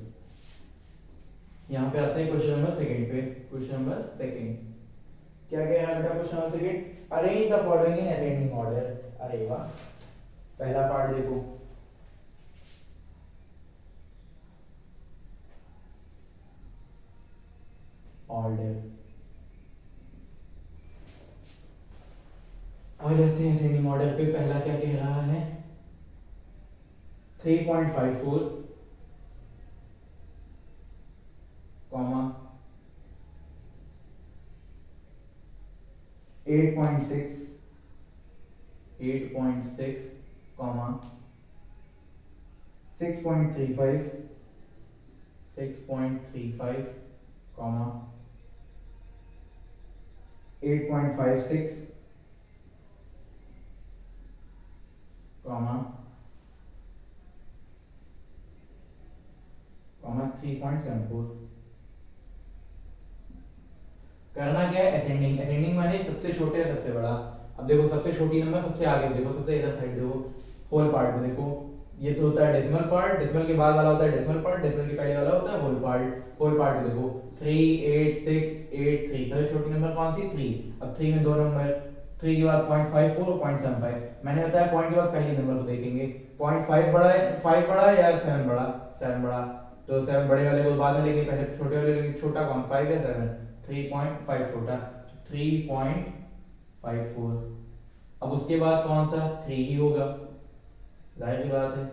यहाँ पे आते हैं क्वेश्चन नंबर 2 पे। क्वेश्चन नंबर 2 क्या कह रहा है बेटा, question number 2, arrange the following in ascending order. अरे वाह, पहला पार्ट देखो, ऑर्डर, आ जाते हैं असेंडिंग ऑर्डर पे। पहला क्या कह रहा है, 3.54, कॉमा 8.6, 8.6, कॉमा 6.35, 6.35, कॉमा 8.56, कॉमा 3.74। करना क्या है, असेंडिंग, असेंडिंग माने सबसे छोटे से सबसे बड़ा। अब देखो सबसे छोटी नंबर सबसे आगे देखो, सबसे इधर साइड देखो, होल पार्ट में देखो, ये तो होता है डेसिमल पार्ट, डेसिमल के बाद वाला होता है डेसिमल पार्ट, डेसिमल के पहले वाला होता है होल पार्ट। होल पार्ट में देखो 3 8 6 8 3, सबसे छोटी नंबर कौन सी, 3। अब 3 में दो नंबर, 3 के बाद 0.54 और 0.75। मैंने बताया पॉइंट के बाद पहली नंबर को देखेंगे, 0.5 बड़ा है, 5 बड़ा है या 7 बड़ा, 7 बड़ा, तो 7 बड़े वाले को बाद में लेंगे, पहले छोटे वाले लेंगे, छोटा कौन, 5 या 7, 3.5 छोटा, 3.54। अब उसके बाद कौन सा, 3 ही होगा, जाहिर सी बात है,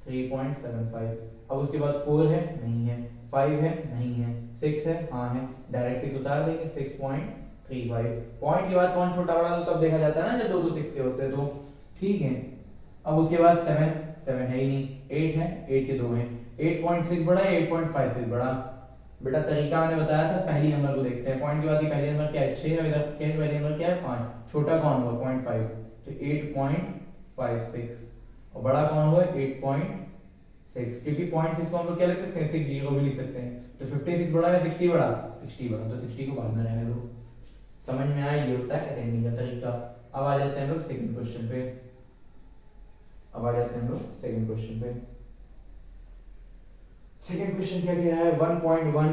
3.75। अब उसके बाद 4 है, नहीं है, 5 है, नहीं है, 6 है, हाँ है, डायरेक्ट 6 उतार देंगे, 6.35। पॉइंट के बाद कौन छोटा बड़ा तो सब देखा जाता है ना, जब दो दो 6 के होते हैं तो, ठीक है। अब उसके बाद 7, 7 है ही नहीं, 8 है, 8 के दो हैं, 8.6 बड़ा है, 8.56 बड़ा। बेटा तरीका मैंने बताया था, पहली नंबर को देखते हैं, पॉइंट के बाद ही पहली नंबर क्या है, 6 है, इधर क्या है, पहली नंबर क्या है, 5, छोटा कौन हुआ, 0.5, तो 8.56, और बड़ा कौन हुआ, 8.6, क्योंकि 0.6 को हम लोग क्या लिख सकते हैं, 6 जीरो भी लिख सकते हैं, तो 56 बड़ा है, 60 बड़ा, 60 बड़ा, तो 60 को बाद में रहने दो। समझ में आया, ये होता है असेंडिंग का तरीका। अब आ जाते हैं हम लोग सेकंड क्वेश्चन पे, अब आ जाते हैं हम लोग सेकंड क्वेश्चन पे। सेकंड क्वेश्चन क्या कह रहा है, 1.1, 10,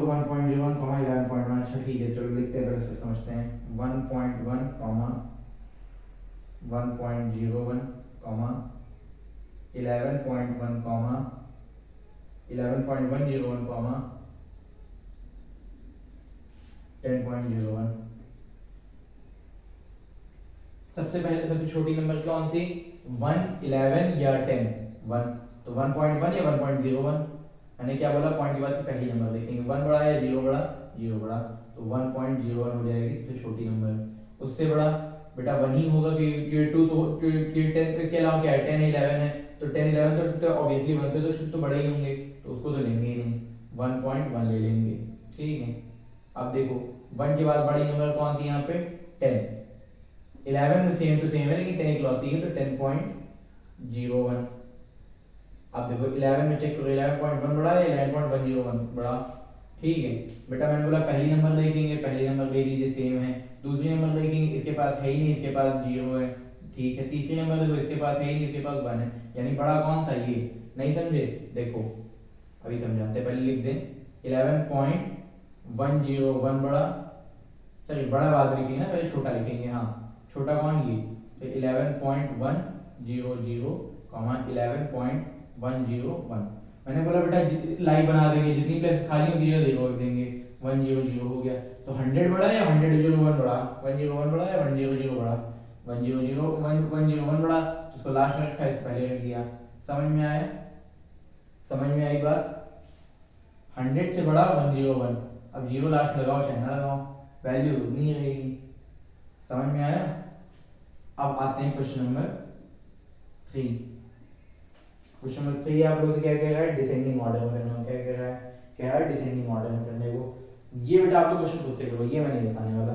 1.01, 11.1। अच्छा ठीक है, चलो लिखते हैं, पहले समझते हैं। 1.1, 1.01, 11.1, 11.101, 10.01। सबसे पहले सबसे छोटी नंबर कौन सी, 1, 11 या 10, 1, तो 1.1 या 1.01। मैंने क्या बोला, पॉइंट के बाद की पहली नंबर देखेंगे, 1 बड़ा या 0 बड़ा, 0 बड़ा, तो 1.01 हो जाएगी सबसे छोटी नंबर। उससे बड़ा बेटा 1 ही होगा कि 2 तो 10, इसके अलावा क्या है, 10 11 है, तो 10 11 तो ऑब्वियसली 1 से तो बड़े ही होंगे, तो उसको तो लेंगे ही नहीं, 1.1 ले लेंगे। ठीक है, अब देखो 1 के बाद बड़ी नंबर कौन सी यहाँ पे, 10, 11 में सेम टू सेम है लेकिन 10 इकलौती है, तो 10.01। अब देखो 11 में चेक करो, 11.1 बड़ा है, 11.101 बड़ा। ठीक है बेटा, मैंने बोला पहली नंबर देखेंगे, पहली नंबर देख लीजिए सेम है, दूसरी नंबर देखेंगे, इसके पास है ही नहीं, इसके पास 0 है। ठीक है, तीसरी नंबर देखो, इसके पास है ही नहीं, इसके पास 1 है, यानी बड़ा कौन सा, ये। नहीं समझे, देखो अभी समझाते, पहले लिख दें 11.101 बड़ा, चलिए बड़ा बाद में लिखेंगे ना, पहले छोटा लिखेंगे। हाँ, छोटा कौन, ये, तो 11.100, 11.101। मैंने बोला बेटा लाइव बना देंगे, जितनी प्लेस खाली होगी जगह 0 रख देंगे, 100 हो गया। तो 100 बड़ा है या 100 बड़ा, 101 बड़ा है, 100 बड़ा, 101 बड़ा, तो उसको लास्ट में रखा है, पहले रख दिया। समझ में आया, समझ में आई बात। 100 से बड़ा 101, अब 0 लास्ट में लगाओ चाहे ना लगाओ, वैल्यू नहीं रहेगी। समझ में आया। अब आते हैं क्वेश्चन नंबर 3। क्वेश्चन नंबर 3 आप लोगों से क्या कह रहा है, डिसेंडिंग ऑर्डर में करना है। क्या कह रहा है, कह रहा है डिसेंडिंग ऑर्डर में करने को। ये बेटा आप लोग क्वेश्चन खुद से करो, ये मैं नहीं बताने वाला,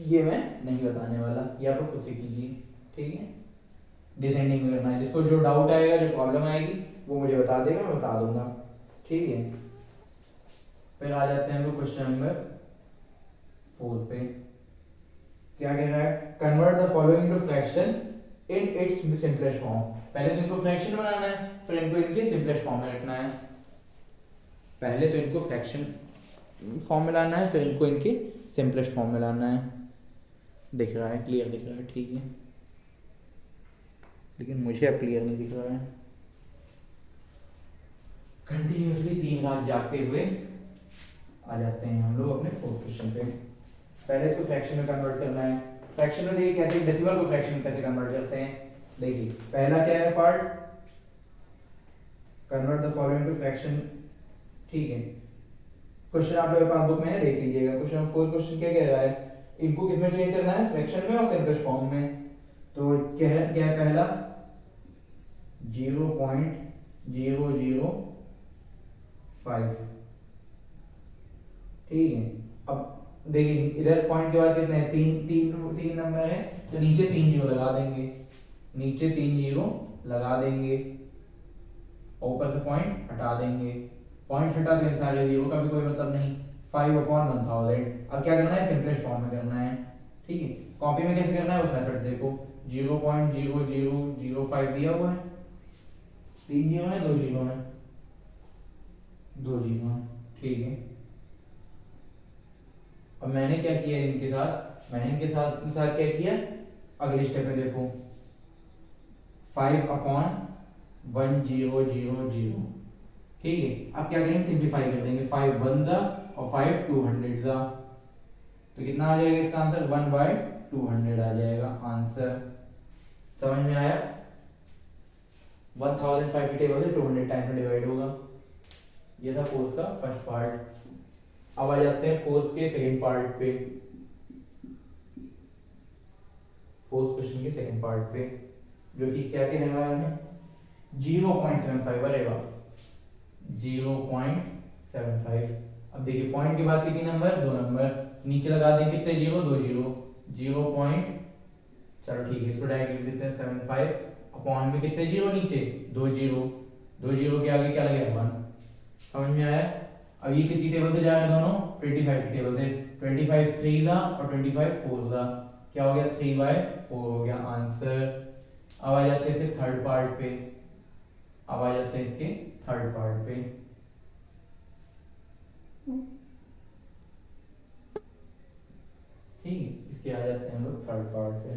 ये मैं नहीं बताने वाला, ये आप लोग खुद से कीजिए। ठीक है, डिसेंडिंग में करना है, जिसको जो डाउट आएगा, जो प्रॉब्लम आएगी, वो मुझे बता देगा, मैं बता दूंगा। ठीक है, फिर आ जाते हैं हम लोग क्वेश्चन नंबर 4 पे। क्या कह रहा है, convert the following to fraction in its simplest form. पहले तो इनको फ्रैक्शन बनाना है, फिर इनको इनके सिंपलेस्ट फॉर्म में रखना है। पहले तो इनको फ्रैक्शन फॉर्म में लाना है, फिर इनको इनके सिंपलेस्ट फॉर्म में लाना है। दिख रहा है, क्लियर दिख रहा है, ठीक है, लेकिन मुझे अब क्लियर नहीं दिख रहा है। कंटिन्यूअसली 3 रात जागते हुए आ जाते हैं हम लोग अपने 4th क्वेश्चन पे। पहले इसको फ्रैक्शन में कन्वर्ट करना है। फ्रैक्शन में देखिए कैसे, डेसिमल को फ्रैक्शन में कैसे कन्वर्ट करते हैं। देखिए पहला क्या है part, convert the following to fraction. ठीक है, क्वेश्चन आप लोगों के पास बुक में है, देख लीजिएगा। क्वेश्चन नंबर 4 क्वेश्चन क्या कह रहा है, इनको किसमें चेंज करना है, फ्रैक्शन में और सिंपलेस्ट फॉर्म में। तो क्या है पहला 0.005। ठीक है, अब देखिए इधर पॉइंट के बाद कितने हैं, तीन नंबर है, तो नीचे 3 जीरो लगा देंगे, नीचे 3 जीरो लगा देंगे, और ऊपर से पॉइंट हटा देंगे। पॉइंट हटा देंगे, सारे जीरो का भी कोई मतलब नहीं, 5/1000। अब क्या करना है, सिंपलेस्ट फॉर्म में करना है। ठीक है, कॉपी में कैसे करना है, उस मेथड देखो, 0.0005 दिया हुआ है, 3 जीरो है, 2 जीरो है, 2 जीरो है। ठीक है, अब मैंने क्या किया इनके साथ, मैंने इनके साथ क्या किया, अगले स्टेप में देखो 5/1000। ठीक है, अब क्या करेंगे, सिंप्लीफाई कर देंगे, 5 1 दा और 5 200 दा, तो कितना आ जाएगा इसका आंसर, 1/200 आ जाएगा आंसर। समझ में आया। 1005 की टेबल से 200 टाइम में डिवाइड होगा। ये था 4th का फर्स्ट पार्ट। अब आ जाते हैं 4th के सेकंड पार्ट पे, 4th क्वेश्चन के सेकंड पार्ट पे, जो कि क्या कह रहा है, 0.75 रहेगा, 0.75। अब देखिए पॉइंट के बाद कितने नंबर, 2 नंबर, नीचे लगा दें कितने जीरो, 2 जीरो, 0 पॉइंट, चलो ठीक है, इसको डायरेक्ट लिख देते हैं 75 अपॉन में कितने जीरो, नीचे 2 जीरो, 2 जीरो के आगे क्या लगेगा, 1। समझ में आया। अब ये किसकी टेबल से जाएगा, दोनों 25 की टेबल से, 25 3 दा और 25 4 दा, क्या हो गया, 3/4 हो गया आंसर। अब आ जाते हैं इसके थर्ड पार्ट पे, अब आ जाते हैं इसके थर्ड पार्ट पे। ठीक है, इसके आ जाते हैं हम लोग थर्ड पार्ट पे।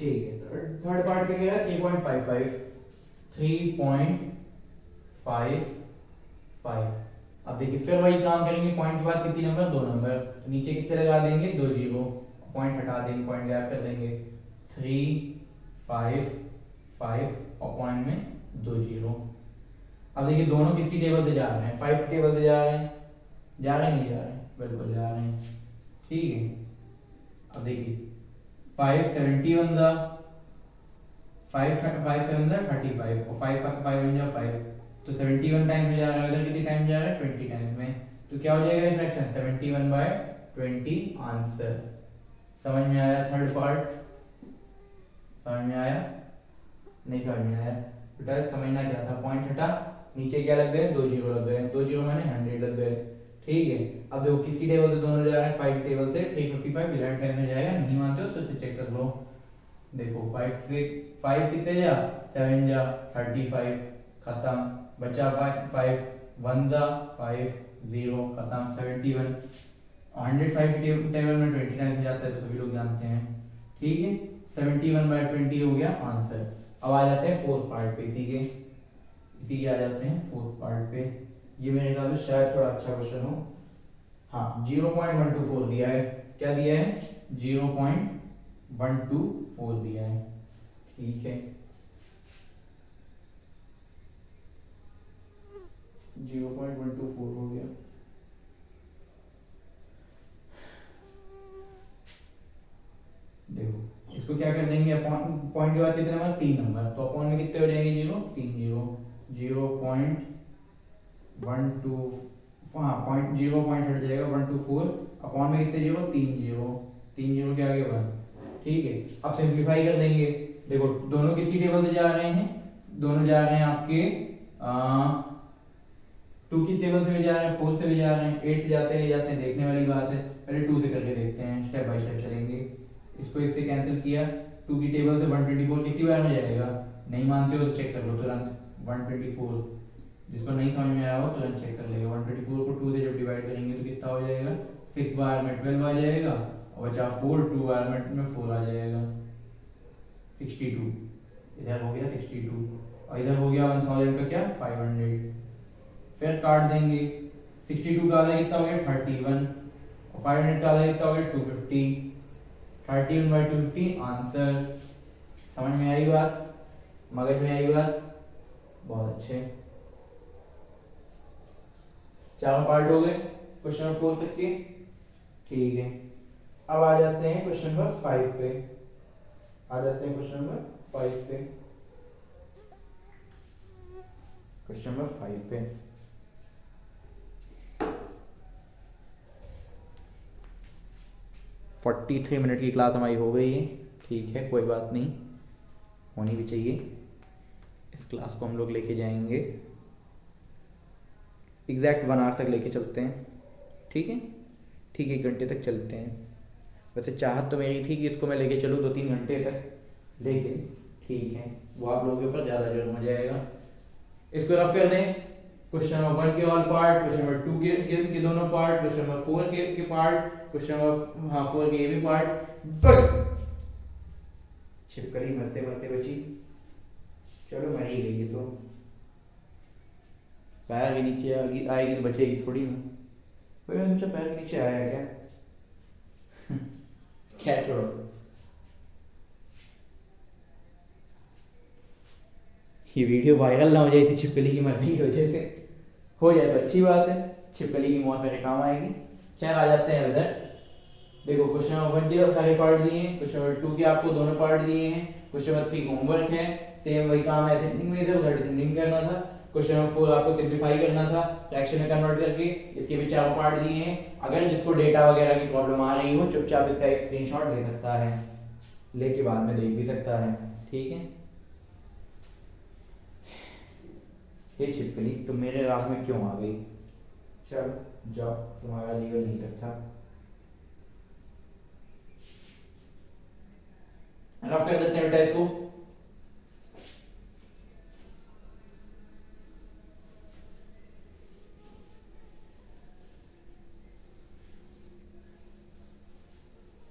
ठीक है, थर्ड पार्ट क्या कह रहा है 3.55, 3.55। अब देखिए फिर वही काम करेंगे, पॉइंट के बाद कितनी नंबर, 2 नंबर, तो नीचे कितने लगा देंगे, 2 जीरो, पॉइंट हटा देंगे, पॉइंट गायब कर देंगे, 3.55 और पॉइंट में 2 जीरो। अब देखिए दोनों किसकी टेबल से जा रहे हैं, 5 टेबल से जा रहे हैं, जा रहे हैं नहीं जा रहे हैं, बिल्कुल जा रहे हैं, ठीक है। अब देखिए 571 दा 5 7 35 और 5 5 5 तो 71 टाइम में जा रहा है, उधर कितनी टाइम जा रहा है, 20 टाइम में, तो क्या हो जाएगा फ्रैक्शन 71/20 आंसर। समझ में आया थर्ड पार्ट, समझ में आया, नहीं समझ में आया बेटा, समझना क्या था, पॉइंट हटा, नीचे क्या लग गए, 2 जीरो लग गए, 2 जीरो माने 100 लग गए, ठीक है। अब देखो किसकी टेबल से दोनों जा रहे हैं, 5 टेबल से, 355 11 टाइम में जाएगा, नहीं मानते हो तो चेक कर लो, देखो 5 से 5 कितने जा, 7 जा 35, खत्म, बचा 5 1 जा 5 0, खत्म, 71 105 टेबल में 20 टाइम जाता है तो सभी लोग जानते हैं, ठीक है। 71/20 हो गया आंसर। अब आ जाते हैं फोर्थ पार्ट पे, इसी के आ जाते हैं फोर्थ पार्ट पे। ये मेरे ख्याल से शायद थोड़ा अच्छा क्वेश्चन हो। हाँ 0.124 दिया है, क्या दिया है, 0.124 दिया है, ठीक है, 0.124 हो गया। देखो इसको क्या कर देंगे, पॉइंट के बाद कितने नंबर, 3 नंबर, तो अपॉन में कितने हो जाएंगे, 0 3 जीरो, 0.12, हाँ पॉइंट 0 पॉइंट हट जाएगा, 124 अपॉन में कितने जीरो, 3 जीरो, 3 जीरो के आगे 1, ठीक है। अब सिंप्लीफाई कर देंगे, देखो दोनों किसकी टेबल से जा रहे हैं, दोनों जा रहे हैं आपके 2 की टेबल से भी जा रहे हैं, 4 से भी जा रहे हैं, 8 से जाते हैं, देखने वाली बात है, पहले 2 से करके देखते हैं, स्टेप बाय स्टेप चलेंगे। इसको इससे कैंसिल किया, 2 की टेबल से 124 कितनी बार में जाएगा, नहीं मानते हो तो चेक कर लो तुरंत, 124, जिसको नहीं समझ में आया हो तुरंत चेक कर लेगा, 124 को 2 से जब डिवाइड करेंगे तो कितना हो जाएगा, 6 बार में 12 आ जाएगा, और बचा 4, 2 बार में 4 आ जाएगा, 62, इधर हो गया 62, और इधर हो गया 1000 का क्या 500, फिर काट देंगे, 62 का आधा कितना हो गया 31, और 500 का आधा कितना हो गया 250, 31/250 आंसर। समझ में आई बात, मगज में आई बात, बहुत अच्छे, चारों पार्ट हो गए क्वेश्चन नंबर 4 तक के, ठीक है। अब आ जाते हैं क्वेश्चन नंबर 5 पे, आ जाते हैं क्वेश्चन नंबर 5 पे, क्वेश्चन नंबर 5 पे 43 मिनट की क्लास हमारी हो गई है, ठीक है, कोई बात नहीं, होनी भी चाहिए। इस क्लास को हम लोग लेके जाएंगे एग्जैक्ट 1 आवर तक लेके चलते हैं, ठीक है, ठीक 1 घंटे तक चलते हैं। वैसे चाहत तो मेरी थी कि इसको मैं लेके चलूँ 2-3 घंटे तक, लेकिन ठीक है, वो आप लोगों के ऊपर ज़्यादा जोर हो जाएगा। इसको रफ कर दें, क्वेश्चन नंबर 1 के ऑल पार्ट, क्वेश्चन नंबर 2 के दोनों पार्ट, क्वेश्चन नंबर 4 के पार्ट, क्वेश्चन नंबर 4 के ये भी पार्ट, छिपकली मरते मरते बची, चलो मर ही गई है तो, पैर के नीचे आएगी तो बचेगी थोड़ी ना, कोई मैंने सोचा पैर के नीचे आया क्या, क्या छोड़ो, ये वीडियो वायरल ना हो जाए थी छिपकली की मरने की वजह से, हो जाए तो अच्छी बात है, छिपकली की मौत मेरे काम आएगी। खैर आ जाते हैं इधर, देखो क्वेश्चन नंबर 1 के सारे पार्ट दिए हैं, क्वेश्चन नंबर 2 के आपको दोनों पार्ट दिए हैं, क्वेश्चन नंबर 3 होमवर्क है, सेम वही काम है असेंडिंग में, उधर डिसेंडिंग करना था, क्वेश्चन नंबर 4 आपको सिंप्लीफाई करना था फ्रैक्शन में कन्वर्ट करके, इसके भी 4 पार्ट दिए हैं। अगर जिसको डेटा वगैरह की प्रॉब्लम आ रही हो चुपचाप इसका एक स्क्रीनशॉट ले सकता है, लेके बाद में देख भी सकता है, ठीक है। ये छिपकली तुम मेरे राह में क्यों आ गई, चल जाओ, तुम्हारा लीवर नहीं तक था, रफ कर देते हैं बेटा इसको,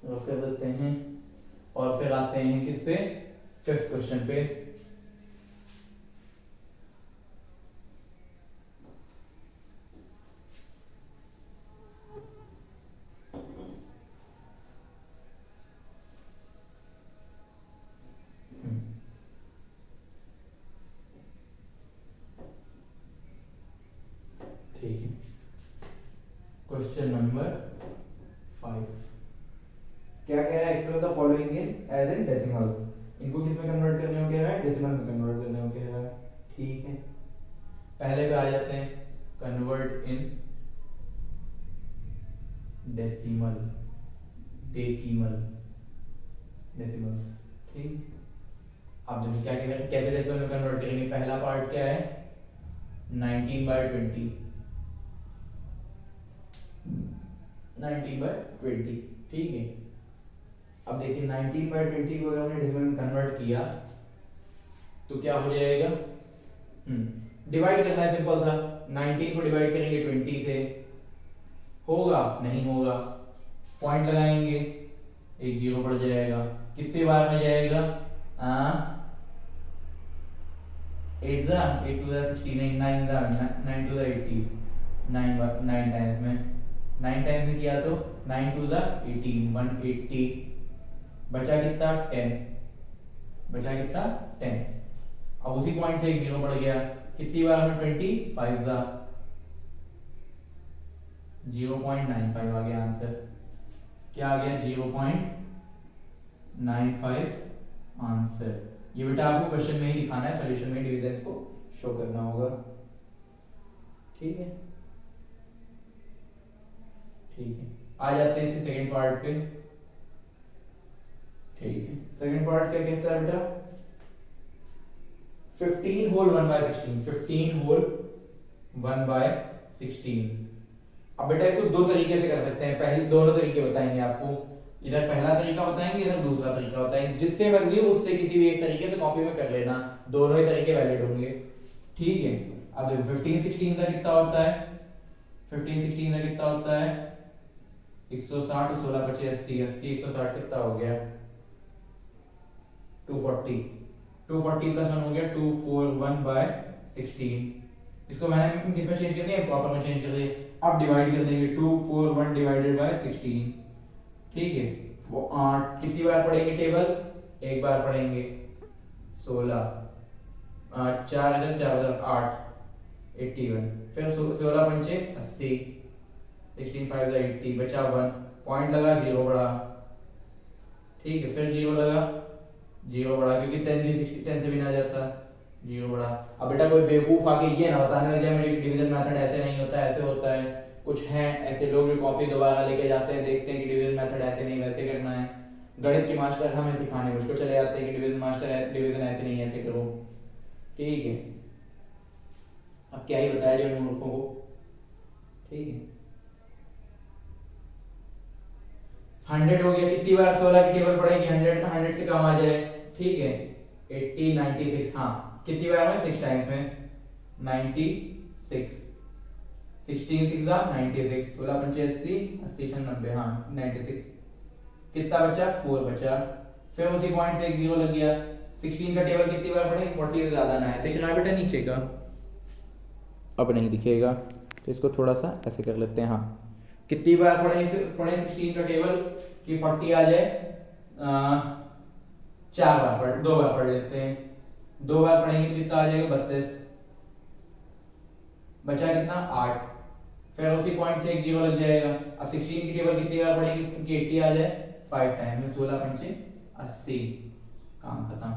रफ कर देते हैं, और फिर आते हैं किस पे, फिफ्थ क्वेश्चन पे। ठीक है, क्वेश्चन नंबर 5 क्या कह रहा है, explain the following in as in decimal. इनको किस में कन्वर्ट करने को कह रहा है, डेसिमल में कन्वर्ट करने को कह रहा है। ठीक है, पहले पे आ जाते हैं, convert in decimal, decimal, decimal. ठीक, अब देखो क्या कह रहा है, कैसे डेसिमल में कन्वर्ट करेंगे। पहला पार्ट क्या है, 19/20, 19/20। ठीक है, अब देखिए 19/20 को अगर हमने डेसिमल में कन्वर्ट किया तो क्या हो जाएगा, डिवाइड करना है सिंपल सा। 19 को डिवाइड करेंगे 20 से, होगा नहीं होगा, पॉइंट लगाएंगे, एक जीरो पड़ जाएगा। कितने बार में जाएगा, 8 जा 8 2 जा 16, 9 जा 9 2 जा 80, 9 टाइम्स में, 9 टाइम्स में किया तो 9 2 जा 18, 180। बचा कितना, 10, बचा कितना 10। अब उसी पॉइंट से एक जीरो बढ़ गया, कितनी बार में 20, 5 जा 0.95 आ गया आंसर। क्या आ गया, 0.95 आंसर। ये बेटा आपको क्वेश्चन में ही दिखाना है, सॉल्यूशन में डिविजन को शो करना होगा। ठीक है, ठीक है, आ जाते हैं इसके सेकंड पार्ट पे। ठीक है, सेकंड पार्ट क्या कहता है बेटा, 15 होल 1/16, 15 होल 1/16। अब बेटा इसको दो तरीके से कर सकते हैं, पहले दोनों तरीके बताएंगे आपको, इधर पहला तरीका बताएंगे, इधर दूसरा तरीका बताएंगे। जिससे मर्जी हो उससे किसी भी एक तरीके से कॉपी में कर लेना, दोनों ही तरीके वैलिड होंगे। ठीक है, अब देखो 15 16 का कितना होता है, 15 16 का कितना होता है 160, 16 25 80, 80 160 कितना हो गया 240, 240 प्लस 1 हो गया 241/16। इसको मैंने किस में चेंज कर दिया, प्रॉपर में चेंज कर दिया। अब डिवाइड कर देंगे 241 डिवाइडेड बाय 16। ठीक है, वो 8 कितनी बार पढ़ेंगे टेबल, एक बार पढ़ेंगे 16, 4 इधर 4 उधर 8, 81, फिर 16 पंचे 80, 16 5 80, बचा 1, पॉइंट लगा, जीरो बढ़ा। ठीक है, फिर जीरो लगा, जीरो बढ़ा, क्योंकि 10 से भी ना जाता, जीरो बढ़ा। अब बेटा कोई बेवकूफ आके ये ना बताने लगे मुझे डिवीजन मेथड ऐसे नहीं होता, ऐसे होता है। कुछ हैं ऐसे लोग जो कॉपी दोबारा लेके जाते हैं, देखते हैं कि डिवीजन मेथड ऐसे नहीं वैसे करना है। गणित के मास्टर हमें सिखाने मुझको चले जाते हैं कि डिवीजन मास्टर डिवीजन ऐसे नहीं ऐसे करो। ठीक है, अब क्या ही बताया जाए उन मूर्खों को। ठीक है, 100 हो गया, कितनी बार 16 की टेबल पढ़ेंगे, 100 से कम आ जाए। ठीक है, 80 96, हाँ कितनी बार में 6 टाइम्स में 96, 16 6 96, 16 पंचे 80, 80 90, हाँ 96। कितना बचा, 4 बचा। फिर उसी पॉइंट से एक जीरो लग गया। 16 का टेबल कितनी बार पढ़ेंगे, 40 से ज्यादा ना है। दिख रहा है बेटा नीचे का, अब नहीं दिखेगा तो इसको थोड़ा सा ऐसे कर लेते हैं। हाँ, कितनी बार पढ़े 16 का टेबल कि 40 आ जाए, 2 बार पढ़ लेते हैं। 2 बार पढ़ेंगे तो कितना आ जाएगा 32, बचा कितना 8। फिर उसी पॉइंट से एक जीरो लग जाएगा। अब 16 की टेबल कितनी बार पढ़ेंगे कि 80 आ जाए 5 टाइम में, 16 पंचे 80, काम खत्म।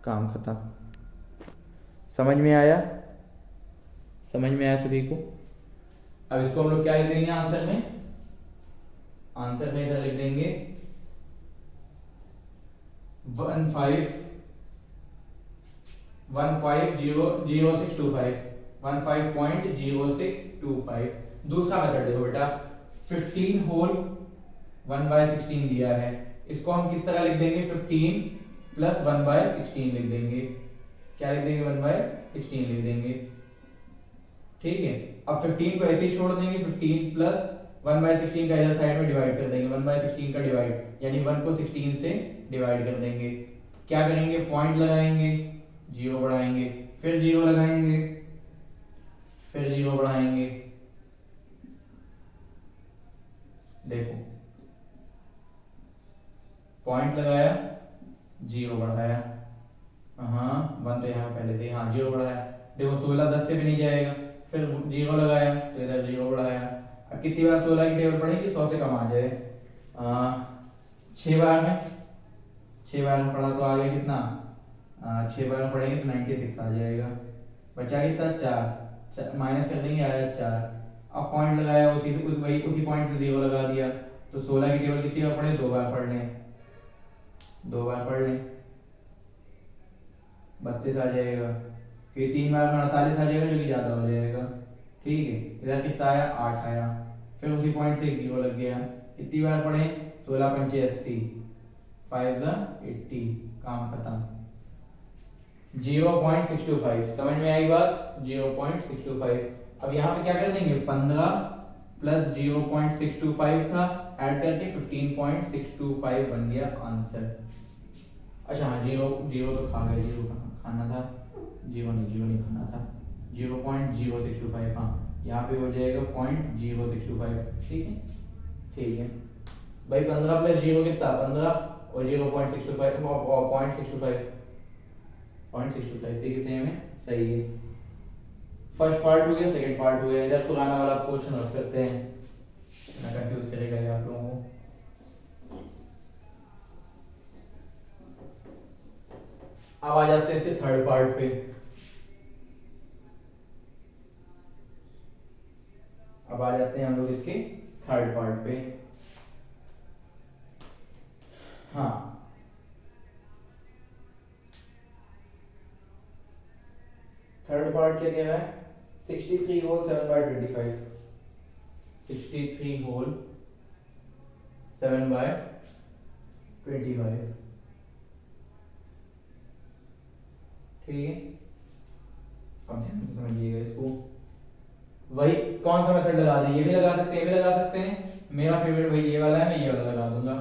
काम खत्म। समझ में आया, समझ में आया सभी को। अब इसको हम लोग क्या लिख देंगे आंसर में, आंसर में इधर लिख देंगे 150625, 15.0625। दूसरा मेथड देखो बेटा, 15 होल 1/16 दिया है, इसको हम किस तरह लिख देंगे, 15 प्लस 1/16 लिख देंगे। क्या लिख देंगे, 1/16 लिख देंगे। ठीक है, अब 15 को ऐसे ही छोड़ देंगे, 15 प्लस 1/16 का इधर साइड में डिवाइड कर देंगे, 1/16 का डिवाइड यानी 1 को 16 से डिवाइड कर देंगे। क्या करेंगे, पॉइंट लगाएंगे, 0 बढ़ाएंगे, फिर 0 लगाएंगे, फिर 0 बढ़ाएंगे। देखो पॉइंट लगाया, 0 बढ़ाया, हाँ 1 तो यहाँ पहले से, हाँ 0 बढ़ाया। देखो 16 10 से भी नहीं जाएगा, फिर 0 लगाया तो इधर 0 बढ़ाया। अब कितनी बार 16 की टेबल पढ़ेंगे, 100 से कम आ जाए। 6 बार में, 6 बार में पढ़ा तो आ गया कितना, 6 बार में पढ़ेंगे तो 96 आ जाएगा। बचा कितना, 4, माइनस कर देंगे, आया 4। अब पॉइंट लगाया, उसी पॉइंट से 0 लगा दिया, तो 16 की टेबल कितनी बार पढ़े, 2 बार पढ़ लें, 2 बार पढ़ लें, 32 आ जाएगा। फिर 3 बार में 48 आ जाएगा, जो कि ज़्यादा हो जाएगा। ठीक है, इधर कितना आया, 8 आया, फिर उसी पॉइंट से 0 लग गया। कितनी बार पढ़े, 16 पंचे 80, 5 80, काम खत्म। 0.625, समझ में आई बात, 0.625। अब यहाँ पे क्या कर देंगे, 15 प्लस 0.625 था, ऐड करके 15.625 बन गया आंसर। अच्छा हाँ, 0 तो खा गए, 0 खाना था, 0 नहीं खाना था, 0.0625, हाँ यहाँ पे हो जाएगा 0.0625। ठीक है, ठीक है भाई, 15 प्लस 0 कितना, 15 और 0.625 और 0.625, ठीक है, सेम है, सही है। फर्स्ट पार्ट हो गया, सेकंड पार्ट हो गया। इधर पुराना वाला क्वेश्चन रख करते हैं, ना कंफ्यूज करेगा ये आप लोगों को। अब आ जाते हैं इसके थर्ड पार्ट पे। अब आ जाते हैं हम लोग इसके थर्ड पार्ट पे। हाँ, थर्ड पार्ट क्या कह रहा है, 63 होल 7/25, 63 होल 7/25। ठीक है, अब ध्यान से समझिएगा इसको। वही कौन सा मेथड लगा दें, ये भी लगा सकते हैं, ये भी लगा सकते हैं। मेरा फेवरेट वही ये वाला है, मैं ये वाला लगा दूंगा।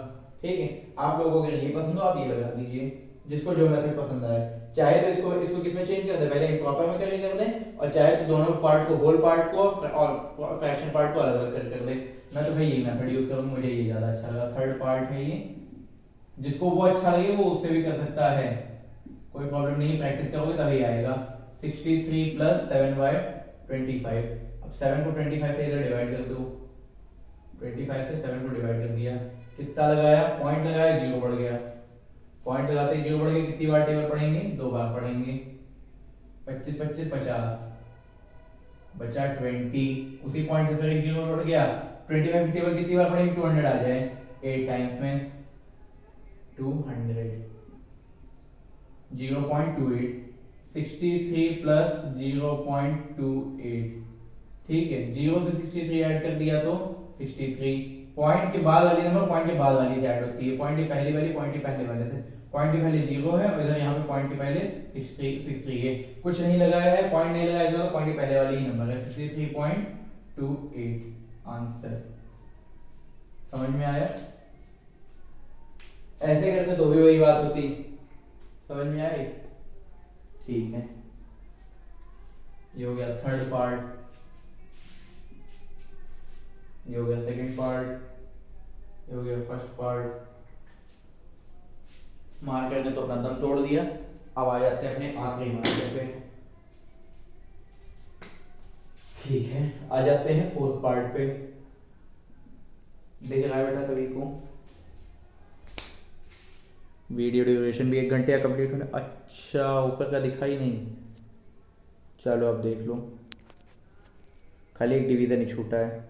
ठीक है, आप लोगों को अगर ये पसंद हो आप ये लगा दीजिए, जिसको जो मेथड पसंद आए। चाहे तो इसको किसमें चेंज कर दें, पहले इम्प्रॉपर में कर दें, और चाहे तो दोनों पार्ट को, होल पार्ट को और फ्रैक्शन पार्ट को अलग अलग कर दें। मैं तो भाई ये मेथड यूज करूंगा, मुझे ये ज्यादा अच्छा लगा। थर्ड पार्ट है ये, जिसको वो अच्छा लगे वो उससे भी कर सकता है, कोई प्रॉब्लम नहीं, प्रैक्टिस करोगे तभी आएगा। 63 प्लस 7/25। अब 7 को 25 से इधर डिवाइड कर दो, 25 से 7 को डिवाइड कर दिया, कितना लगाया, पॉइंट लगाया, 0 बढ़ गया, पॉइंट लगाते ही 0 बढ़ गया। कितनी बार टेबल पढ़ेंगे, 2 बार पढ़ेंगे। 25 25 50, बचा 20, उसी पॉइंट से फिर एक 0 बढ़ गया। 25 टेबल कितनी बार पढ़ेंगे, 200 आ जाए, 8 टाइम्स में 200, 0.28, 63 प्लस 0.28। ठीक है, 0 से 63 ऐड कर दिया तो 63। पॉइंट के बाद वाली नंबर पॉइंट के बाद वाली से ऐड होती है, पॉइंट के पहले वाली पॉइंट के पहले वाले से। पॉइंट के पहले 0 है और इधर यहाँ पे पॉइंट के पहले 63 है, कुछ नहीं लगाया है, पॉइंट नहीं लगाया तो पॉइंट के पहले वाली ही नंबर है, 63.28 आंसर। समझ में आया, ऐसे करते तो भी वही बात होती। समझ में आई, ठीक है, ये हो गया थर्ड पार्ट, ये हो गया सेकंड पार्ट, ये हो गया फर्स्ट पार्ट। मार्कर ने तो अपना दम तोड़ दिया। अब आ जाते हैं अपने आखिरी मार्कर पे। ठीक है, आ जाते हैं फोर्थ पार्ट पे। देख रहा है बेटा सभी को, वीडियो ड्यूरेशन भी 1 घंटे का कंप्लीट होने, अच्छा ऊपर का दिखा ही नहीं, चलो अब देख लो, खाली एक डिवीजन ही छूटा है।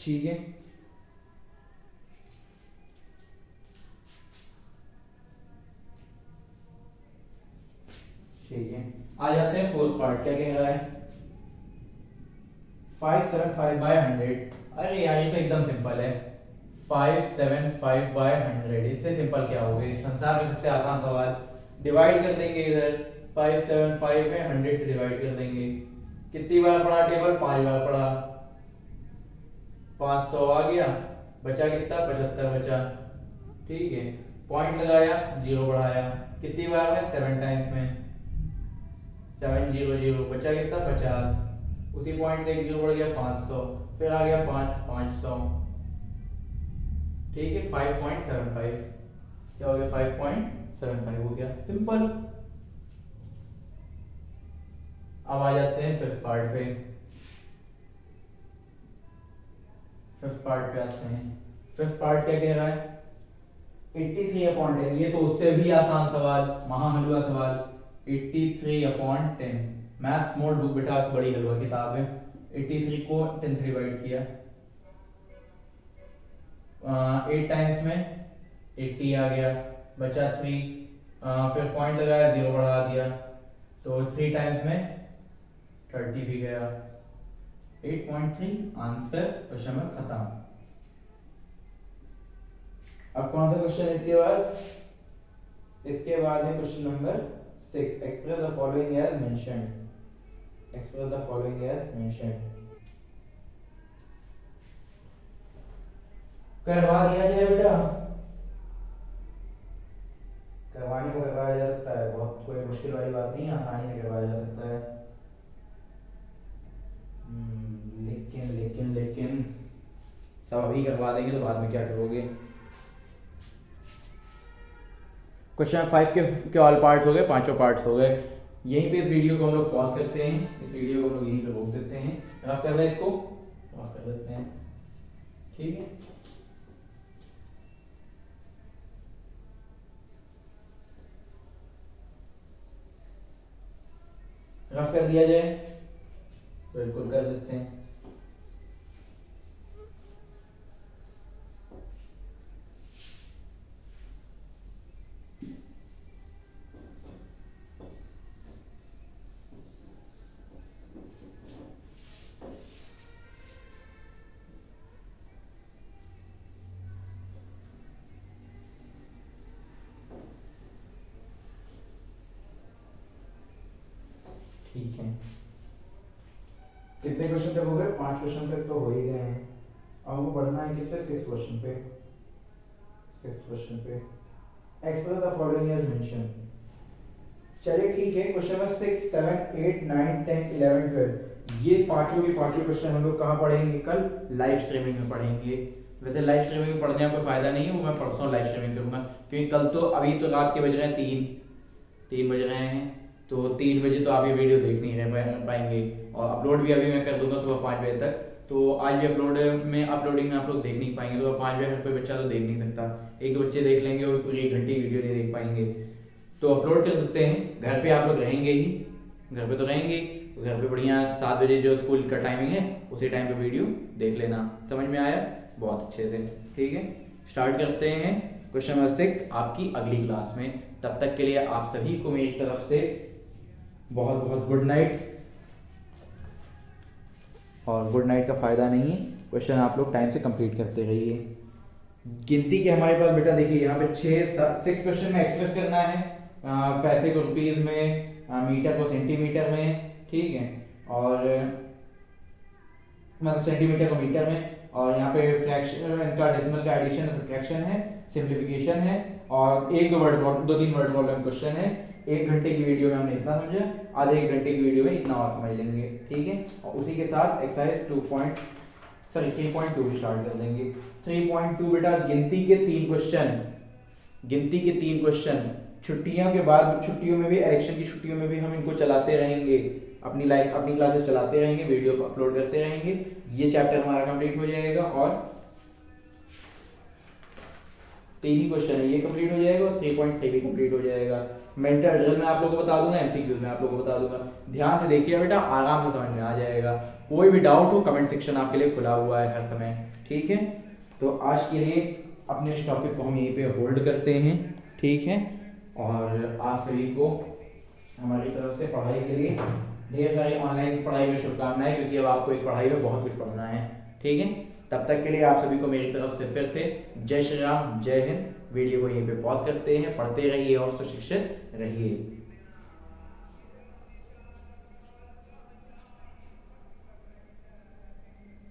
ठीक है, ठीक है, आ जाते हैं फोर्थ पार्ट। क्या कह रहा है, 575/100। अरे यार ये तो एकदम सिंपल है, 575/100। इससे सिंपल क्या हो गया, संसार में सबसे आसान सवाल। डिवाइड कर देंगे, इधर 575 में 100 से डिवाइड कर देंगे। कितनी बार पढ़ा टेबल, 5 बार पढ़ा, 500 आ गया, बचा कितना, 75 बचा। ठीक है, पॉइंट लगाया, जीरो बढ़ाया, कितनी बार में, 7 टाइम्स में, 700, बचा कितना, 50। उसी पॉइंट से एक जीरो बढ़ गया, 500, फिर आ गया 500। ठीक है, 5.75 क्या हो गया, 5.75 हो गया, सिंपल। अब आ जाते हैं फिफ्थ पार्ट पे। फिफ्थ पार्ट पे आते हैं। फिफ्थ पार्ट क्या कह रहा है, 83/10। ये तो उससे भी आसान सवाल, महा हलवा सवाल। 83/10, मैथ मोड बुक बेटा बड़ी हलवा किताब है। 83 को 10 से डिवाइड किया, 8 टाइम्स में 80 आ गया, बचा 3, फिर पॉइंट लगाया, 0 बढ़ा दिया, तो 3 टाइम्स में 30 भी गया। 8.3 आंसर, क्वेश्चन में खत्म। अब कौन सा क्वेश्चन है इसके बाद, इसके बाद है question number 6। Express the following as mentioned. Express the following as mentioned. करवा दिया जाए बेटा, करवाने को करवाया जा सकता है, बहुत कोई मुश्किल वाली बात नहीं है, आसानी से करवाया जा सकता है। लेकिन लेकिन लेकिन सब अभी करवा देंगे तो बाद में क्या करोगे। क्वेश्चन 5 के ऑल पार्ट्स हो गए, पांचों पार्ट्स हो गए। यहीं पे इस वीडियो को हम लोग पॉज करते हैं, इस वीडियो को हम लोग यहीं पे रोक देते हैं, रफ कर लें इसको, रफ कर देते हैं। ठीक है, रफ कर दिया जाए, बिल्कुल कर देते हैं। ठीक है, कितने क्वेश्चन तक हो गए, 5 क्वेश्चन तक तो हो ही गए हैं। अब हमको पढ़ना है किस पे, 6 क्वेश्चन पे। 6 क्वेश्चन पे express the following as mention. चलिए ठीक है, क्वेश्चन नंबर 6, 7, 8, 9, 10, 11, 12, ये पांचों के पांचों क्वेश्चन हम लोग कहाँ पढ़ेंगे, कल लाइव स्ट्रीमिंग में पढ़ेंगे। वैसे लाइव स्ट्रीमिंग में पढ़ने में कोई फायदा नहीं है, वो मैं परसों लाइव स्ट्रीमिंग करूंगा, क्योंकि कल तो अभी तो रात के बज रहे हैं 3 बज रहे हैं, तो 3 बजे तो आप ये वीडियो देख नहीं रह पाएंगे, और अपलोड भी अभी मैं कर दूंगा सुबह 5 बजे तक। तो आज भी अपलोडिंग में आप लोग देख नहीं पाएंगे, तो 5 बजे हर कोई बच्चा तो देख नहीं सकता, 1-2 बच्चे देख लेंगे और पूरी 1 घंटे वीडियो नहीं देख पाएंगे। तो अपलोड कर देते हैं, घर पे आप लोग रहेंगे ही, घर पे तो रहेंगे, तो घर पे बढ़िया 7 बजे जो स्कूल का टाइमिंग है उसी टाइम पे वीडियो देख लेना। समझ में आया, बहुत अच्छे से। ठीक है, स्टार्ट करते हैं क्वेश्चन नंबर 6 आपकी अगली क्लास में। तब तक के लिए आप सभी को मेरी तरफ से बहुत बहुत गुड नाइट। और गुड नाइट का फ़ायदा नहीं है, क्वेश्चन आप लोग टाइम से कंप्लीट करते रहिए। गिनती के हमारे पास बेटा देखिए यहाँ पे 6 क्वेश्चन में एक्सप्रेस करना है, पैसे को रुपीस में, मीटर को सेंटीमीटर में, ठीक है, और मतलब सेंटीमीटर को मीटर में, और यहाँ पे फ्रैक्शन इनका डेसिमल का एडिशन है, सब्ट्रैक्शन है, सिंप्लीफिकेशन है, और 1-2 वर्ड 2-3 वर्ड प्रॉब्लम क्वेश्चन है। 1 घंटे की वीडियो में हमने इतना समझा, आधे 1 घंटे की वीडियो में इतना और समझ लेंगे। ठीक है, और उसी के साथ एक्सरसाइज 3.2 भी स्टार्ट कर देंगे। 3.2 बेटा गिनती के 3 क्वेश्चन, गिनती के 3 क्वेश्चन छुट्टियों के बाद, छुट्टियों में भी, इलेक्शन की छुट्टियों में भी हम इनको चलाते रहेंगे, अपनी क्लासेस चलाते रहेंगे, वीडियो को अपलोड करते रहेंगे। ये चैप्टर हमारा कंप्लीट हो जाएगा, और 3 ही क्वेश्चन है, ये कंप्लीट हो जाएगा, और 3.3 भी कंप्लीट हो जाएगा। मेंटल ड्रिल में आप लोगों को बता दूंगा, एमसीक्यूज में आप लोगों को बता दूंगा। ध्यान से देखिए बेटा, आराम से समझ में आ जाएगा। कोई भी डाउट हो, कमेंट सेक्शन आपके लिए खुला हुआ है हर समय। ठीक है, तो आज के लिए अपने इस टॉपिक को हम यहीं पे होल्ड करते हैं। ठीक है, और आप सभी को हमारी तरफ से पढ़ाई के लिए ढेर सारी ऑनलाइन पढ़ाई में शुभकामनाएं, क्योंकि अब आपको इस पढ़ाई में बहुत कुछ पढ़ना है। ठीक है, तब तक के लिए आप सभी को मेरी तरफ से फिर से जय श्री राम, जय हिंद। वीडियो को यहीं पे पॉज करते हैं, पढ़ते रहिए और सुशिक्षित रहिए।